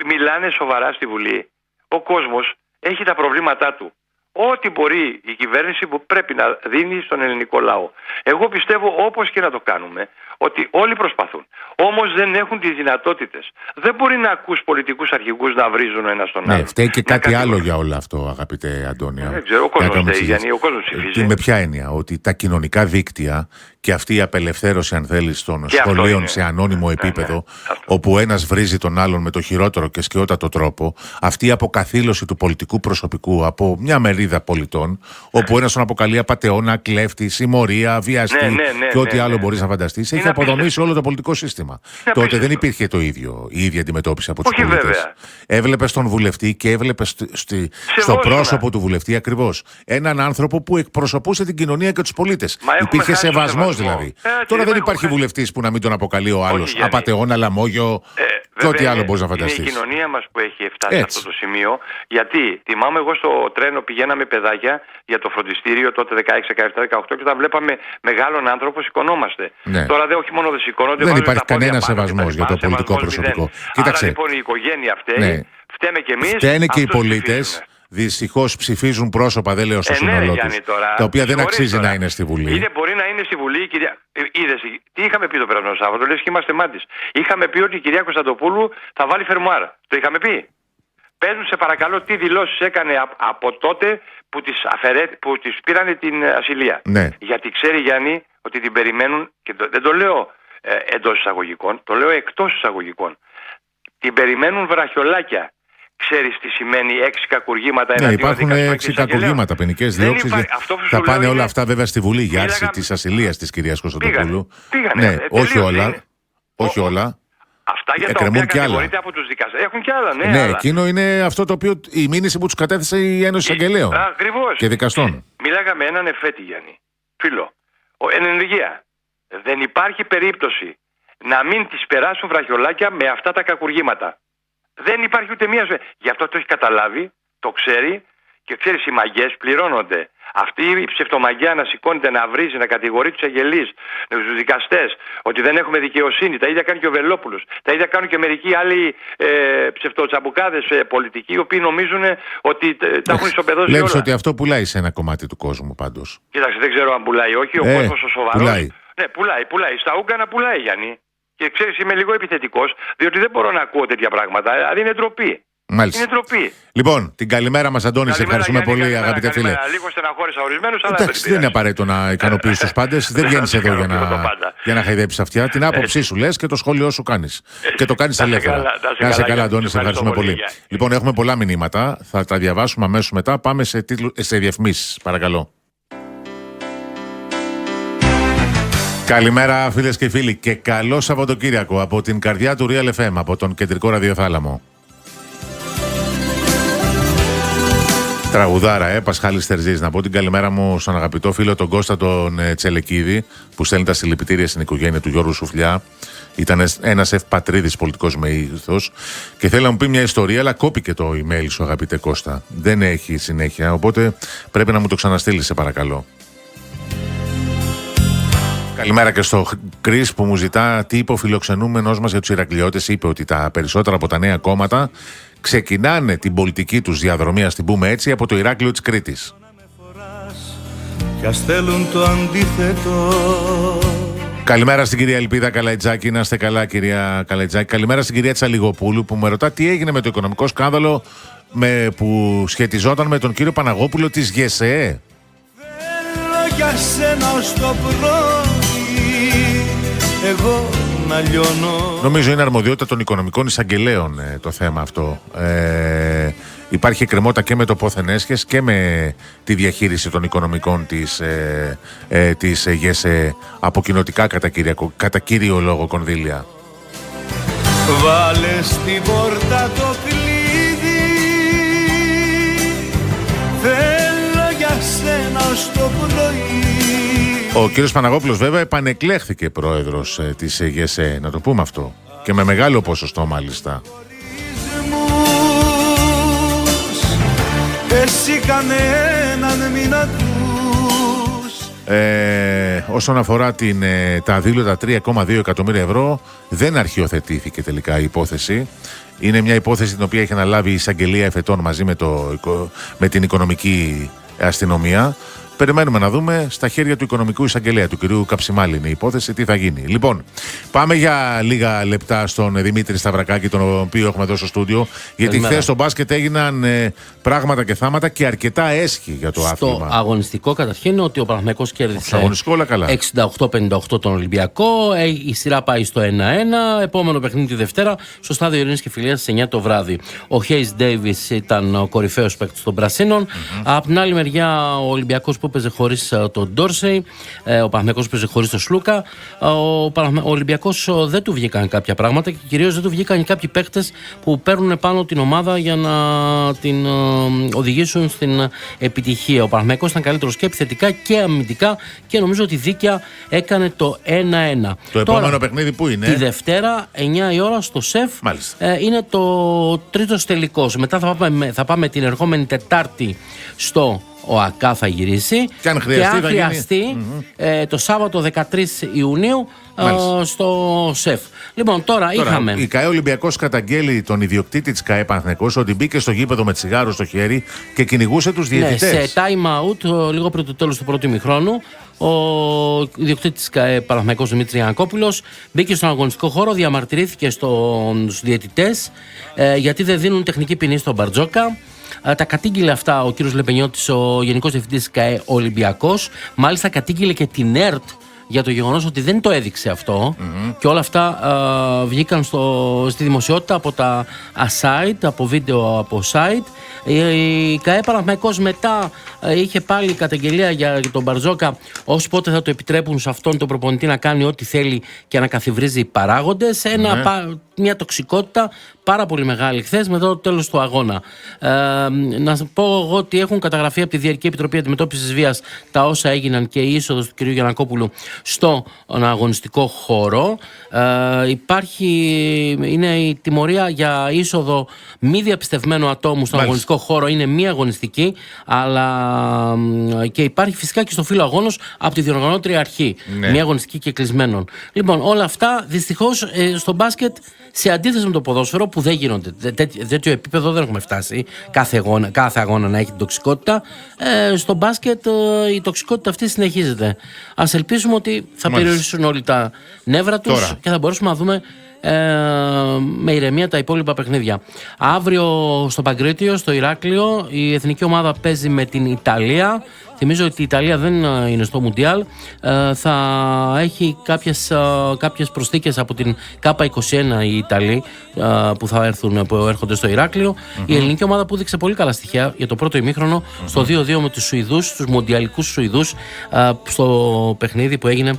Μιλάνε σοβαρά στη Βουλή. Ο κόσμος έχει τα προβλήματά του. Ό,τι μπορεί η κυβέρνηση που πρέπει να δίνει στον ελληνικό λαό. Εγώ πιστεύω, όπως και να το κάνουμε, ότι όλοι προσπαθούν. Όμως δεν έχουν τις δυνατότητες. Δεν μπορεί να ακούς πολιτικούς αρχηγούς να βρίζουν ένα στον άλλο. Ναι, φταίει και κάτι άλλο για όλο αυτό, αγαπητέ Αντώνια. Δεν ξέρω, ο κόσμος φταίει, Γιάννη, ο κόσμος ψηφίζει. Με ποια έννοια? Ότι τα κοινωνικά δίκτυα και αυτή η απελευθέρωση, αν θέλεις, των σχολείων σε ανώνυμο επίπεδο, όπου ένας βρίζει τον άλλον με το χειρότερο και σκιότατο τρόπο, αυτή η αποκαθήλωση του πολιτικού προσωπικού από μια μερίδα πολιτών, όπου ένας τον αποκαλεί απατεώνα, κλέφτη, συμμορία, βιαστή και ό,τι άλλο μπορείς να φανταστείς, έχει αποδομήσει όλο το πολιτικό σύστημα. Τότε δεν υπήρχε η ίδια αντιμετώπιση από τους πολίτες. Έβλεπες τον βουλευτή και έβλεπες στο πρόσωπο του βουλευτή ακριβώς έναν άνθρωπο που εκπροσωπούσε την κοινωνία και τους πολίτες. Υπήρχε σεβασμός δηλαδή. Τώρα δεν υπάρχει βουλευτής που να μην τον αποκαλεί ο άλλος απατεώνα, λαμόγιο και ό,τι άλλο μπορείς να φανταστείς. Είναι η κοινωνία μας που έχει φτάσει σε αυτό το σημείο. Γιατί θυμάμαι εγώ στο τρένο πηγαίναμε παιδάκια για το φροντιστήριο τότε 16, 17, 18 και όταν βλέπαμε μεγάλον άνθρωπο σηκωνόμαστε. Τώρα όχι μόνο δεν σηκώνονται, δεν υπάρχει κανένα σεβασμός για το πολιτικό προσωπικό. Κοίταξε. Άρα λοιπόν η οικογένεια αυτή, φταίμε και εμείς. Φταίνε και οι πολίτες. Δυστυχώς ψηφίζουν πρόσωπα, δεν λέω στο σύνολό τους, τα οποία δεν αξίζει να είναι στη Βουλή. Είτε μπορεί να είναι στη Βουλή, κυρία. Είδες, τι είχαμε πει το περασμένο Σάββατο, λες και είμαστε μάντης. Είχαμε πει ότι η κυρία Κωνσταντοπούλου θα βάλει φερμουάρα. Το είχαμε πει. Πες μου, σε παρακαλώ, τι δηλώσεις έκανε από τότε που τις πήρανε την ασυλία. Γιατί ξέρει, Γιάννη, ότι την περιμένουν, και δεν το λέω εντός εισαγωγικών, το λέω εκτός εισαγωγικών. Την περιμένουν βραχιολάκια. Ξέρεις τι σημαίνει 6 κακουργήματα εναντίον δικαστών? Υπάρχουν 6 κακουργήματα, ποινικές διώξεις. Θα πάνε όλα αυτά βέβαια στη Βουλή για άρση της ασυλίας της κυρίας Κωνσταντοπούλου. Πήγανε. Όχι όλα. Όχι όλα. Αυτά για τα οποία κατηγορείται από τους δικαστές. Έχουν κι άλλα, ναι. Ναι, άλλα. εκείνο είναι αυτό το οποίο η μήνυση που τους κατέθεσε η Ένωση Εισαγγελέων Ακριβώς. και δικαστών. Μιλάγαμε με έναν εφέτη, Γιάννη, φίλο. Εν ενεργεία. Δεν υπάρχει περίπτωση να μην τις περάσουν βραχιολάκια με αυτά τα κακουργήματα. Δεν υπάρχει ούτε μία ζωή. Γι' αυτό το έχει καταλάβει, το ξέρει και ξέρεις, οι μαγκές πληρώνονται. Αυτή η ψευτομαγιά να σηκώνεται, να βρίζει, να κατηγορεί τους αγγελείς, τους δικαστές, ότι δεν έχουμε δικαιοσύνη. Τα ίδια κάνει και ο Βελόπουλος. Τα ίδια κάνουν και μερικοί άλλοι ψευτοτσαμπουκάδες πολιτικοί, οι οποίοι νομίζουν ότι τα έχουν ισοπεδώσει όλα. Βλέπεις ότι αυτό πουλάει σε ένα κομμάτι του κόσμου πάντως. Κοίταξε, δεν ξέρω αν πουλάει, όχι. Ο κόσμος ο σοβαρός. Πουλάει. Ναι, πουλάει. Στα Ούγκανα πουλάει, Γιάννη. Και ξέρεις, είμαι λίγο επιθετικός, διότι δεν μπορώ να ακούω τέτοια πράγματα. Δηλαδή είναι ντροπή. Μάλιστα. Είναι ντροπή. Λοιπόν, την καλημέρα μας, Αντώνη, σε ευχαριστούμε πολύ, αγαπητέ φίλε. Λίγο στεναχώρησα ορισμένους, αλλά Εντάξει, δεν είναι απαραίτητο να ικανοποιήσει τους πάντες. Δεν βγαίνεις εδώ για να χαϊδέψεις αυτιά. Την άποψή σου λες και το σχόλιο σου κάνεις. Και το κάνεις ελεύθερα. Να είσαι καλά, Αντώνη, σε ευχαριστούμε πολύ. Λοιπόν, έχουμε πολλά μηνύματα. Θα τα διαβάσουμε αμέσως μετά. Πάμε σε διαφημίσεις, παρακαλώ. Καλημέρα, φίλες και φίλοι, και καλό Σαββατοκύριακο από την καρδιά του Real FM, από τον κεντρικό ραδιοθάλαμο. Τραγουδάρα, Πασχάλης Τερζής. Να πω την καλημέρα μου στον αγαπητό φίλο τον Κώστα τον Τσελεκίδη, που στέλνει τα συλληπιτήρια στην οικογένεια του Γιώργου Σουφλιά. Ήταν ένας ευπατρίδης πολιτικός με ήθος και θέλει να μου πει μια ιστορία, αλλά κόπηκε το email σου, αγαπητέ Κώστα. Δεν έχει συνέχεια, οπότε πρέπει να μου το ξαναστείλει, σε παρακαλώ. Καλημέρα και στο Κρίς που μου ζητά τι είπε ο φιλοξενούμενος μας για τους Ηρακλειώτες. Είπε ότι τα περισσότερα από τα νέα κόμματα ξεκινάνε την πολιτική τους διαδρομή, ας την πούμε έτσι, από το Ηράκλειο της Κρήτης. Καλημέρα στην κυρία Ελπίδα Καλαϊτζάκη, να είστε καλά κυρία Καλαϊτζάκη. Καλημέρα στην κυρία Τσαλιγοπούλου που με ρωτά τι έγινε με το οικονομικό σκάνδαλο που σχετιζόταν με τον κύριο Παναγόπουλο της ΓΕΣΕΕ. Για σένα ως το πρωί, εγώ να λιώνω. Νομίζω είναι αρμοδιότητα των οικονομικών εισαγγελέων το θέμα αυτό. Υπάρχει εκκρεμότητα και με το πόθεν έσχες και με τη διαχείριση των οικονομικών της ΓΕΣΕ από κοινοτικά κατά κύριο λόγο κονδύλια. Βάλε στην πόρτα το κλείδι, θέλω για σένα ως το πρωί. Ο κύριος Παναγόπουλος βέβαια επανεκλέχθηκε πρόεδρος της ΓΕΣΕ, να το πούμε αυτό, και με μεγάλο ποσοστό μάλιστα. Εσύ κανέναν μην ακούς. Όσον αφορά τα αδήλωτα 3,2 εκατομμύρια ευρώ, δεν αρχιοθετήθηκε τελικά η υπόθεση. Είναι μια υπόθεση την οποία έχει αναλάβει η εισαγγελία εφετών μαζί με την οικονομική αστυνομία. Περιμένουμε να δούμε στα χέρια του οικονομικού εισαγγελέα, του κυρίου Καψιμάλη, είναι η υπόθεση, τι θα γίνει. Λοιπόν, πάμε για λίγα λεπτά στον Δημήτρη Σταυρακάκη, τον οποίο έχουμε εδώ στο στούντιο. Γιατί χθες στο μπάσκετ έγιναν πράγματα και θάματα και αρκετά έσχη για το άθλημα. Στο αγωνιστικό, καταρχήν, ότι ο Παναθηναϊκός κέρδισε 68-58 τον Ολυμπιακό. Η σειρά πάει στο 1-1. Επόμενο παιχνίδι τη Δευτέρα στο στάδιο Ειρήνης και Φιλίας στις 9 το βράδυ. Ο Χέις Ντέιβις ήταν ο κορυφαίος παίκτης των Πρασίνων. Από την άλλη μεριά, ο Ολυμπιακός που παίζε χωρίς τον Ντόρσεϊ, ο Παναθηναϊκός παίζε χωρίς τον Σλούκα. Ο Ολυμπιακός δεν του βγήκαν κάποια πράγματα και κυρίως δεν του βγήκαν κάποιοι παίκτες που παίρνουν πάνω την ομάδα για να την οδηγήσουν στην επιτυχία. Ο Παναθηναϊκός ήταν καλύτερος και επιθετικά και αμυντικά και νομίζω ότι δίκαια έκανε το 1-1. Το επόμενο παιχνίδι που είναι? Τη Δευτέρα, 9 η ώρα στο ΣΕΦ. Είναι το τρίτος τελικός. Μετά θα πάμε την ερχόμενη Τετάρτη στο ΟΑΚΑ, θα γυρίσει. Και αν χρειαστεί, το Σάββατο 13 Ιουνίου στο ΣΕΦ. Λοιπόν, τώρα είχαμε. Η ΚΑΕ Ολυμπιακός καταγγέλει τον ιδιοκτήτη της ΚΑΕ Παναθηναϊκός ότι μπήκε στο γήπεδο με τσιγάρο στο χέρι και κυνηγούσε τους διαιτητές. Ναι, σε time out, λίγο πριν το τέλος του πρώτου ημιχρόνου, ο ιδιοκτήτης της ΚΑΕ Παναθηναϊκός Δημήτρης Γιαννακόπουλος μπήκε στον αγωνιστικό χώρο, διαμαρτυρήθηκε στους διαιτητές γιατί δεν δίνουν τεχνική ποινή στον Μπαρτζόκα. Τα κατήγγειλε αυτά ο κύριος Λεπενιώτης, ο Γενικός Διευθυντής της ΚΑΕ Ολυμπιακός. Μάλιστα κατήγγειλε και την ΕΡΤ για το γεγονός ότι δεν το έδειξε αυτό. Και όλα αυτά βγήκαν στη δημοσιότητα από τα site, από βίντεο από site. Η ΚΑΕ Παναθηναϊκός μετά είχε πάλι καταγγελία για τον Μπαρτζόκα, ως πότε θα το επιτρέπουν σε αυτόν τον προπονητή να κάνει ό,τι θέλει και να καθιβρίζει παράγοντες. μια τοξικότητα πάρα πολύ μεγάλη χθες μετά το τέλος του αγώνα. Να πω εγώ ότι έχουν καταγραφεί από τη Διαρκή Επιτροπή Αντιμετώπισης Βίας τα όσα έγιναν και η είσοδος του κ. Γιαννακόπουλου στον αγωνιστικό χώρο. Είναι η τιμωρία για είσοδο μη διαπιστευμένου ατόμου στον αγωνιστικό χώρο, είναι μη αγωνιστική, αλλά και υπάρχει φυσικά και στο φύλλο αγώνος από τη διοργανώτρια αρχή, μη αγωνιστική και κλεισμένων. Λοιπόν, όλα αυτά δυστυχώς στο μπάσκετ, σε αντίθεση με το ποδόσφαιρο που δεν γίνονται, τέτοιο επίπεδο δεν έχουμε φτάσει κάθε αγώνα να έχει την τοξικότητα, στο μπάσκετ η τοξικότητα αυτή συνεχίζεται. Ας ελπίσουμε ότι θα περιορίσουν όλοι τα νεύρα τους τώρα, και θα μπορέσουμε να δούμε με ηρεμία τα υπόλοιπα παιχνίδια. Αύριο στο Παγκρίτιο, στο Ηράκλειο, η εθνική ομάδα παίζει με την Ιταλία. Θυμίζω ότι η Ιταλία δεν είναι στο Μουντιάλ. Θα έχει κάποιες προσθήκες από την K21 οι Ιταλοί που έρχονται στο Ηράκλειο. Η ελληνική ομάδα που δείξε πολύ καλά στοιχεία για το πρώτο ημίχρονο στο 2-2 με τους Σουηδούς, τους μουντιαλικούς Σουηδούς, στο παιχνίδι που έγινε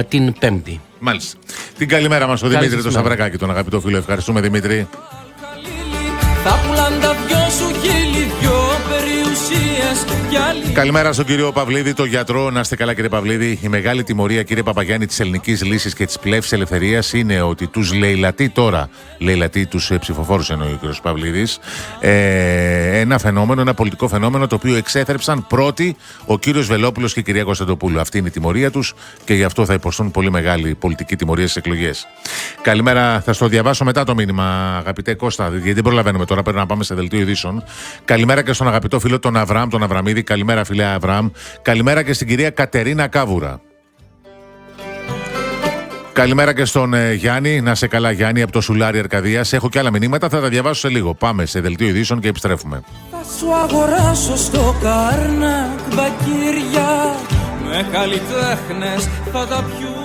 την Πέμπτη. Μάλιστα. Την καλημέρα μας ο Δημήτρη το Σαβρακάκη, τον αγαπητό φίλο. Ευχαριστούμε, Δημήτρη. Καλημέρα στον κύριο Παυλίδη, τον γιατρό. Να είστε καλά, κύριε Παυλίδη. Η μεγάλη τιμωρία, κύριε Παπαγιάννη, της ελληνικής λύσης και της πλεύσης ελευθερίας είναι ότι τους λαιλατεί τους ψηφοφόρους, εννοεί ο κύριος Παυλίδης. Ένα φαινόμενο, ένα πολιτικό φαινόμενο, το οποίο εξέθρεψαν πρώτοι ο κύριος Βελόπουλος και η κυρία Κωνσταντοπούλου. Αυτή είναι η τιμωρία τους και γι' αυτό θα υποστούν πολύ μεγάλη πολιτική τιμωρία στις εκλογές. Καλημέρα, θα στο διαβάσω μετά το μήνυμα, αγαπητέ Κώστα, γιατί δεν προλαβαίνουμε τώρα, πρέπει να πάμε σε δελτίο ειδήσεων. Καλημέρα και στον αγαπητό φίλο τον Αβραάμ, τον Αβραμίδη. Καλημέρα, φίλε Αβραάμ. Καλημέρα και στην κυρία Κατερίνα Κάβουρα. Καλημέρα και στον Γιάννη. Να σε καλά, Γιάννη, από το Σουλάρι Αρκαδίας. Έχω και άλλα μηνύματα, θα τα διαβάσω σε λίγο. Πάμε σε δελτίο ειδήσεων και επιστρέφουμε. Θα σου αγοράσω στο Καρνάκ μπακύρια, με καλλιτέχνες θα τα πιούν.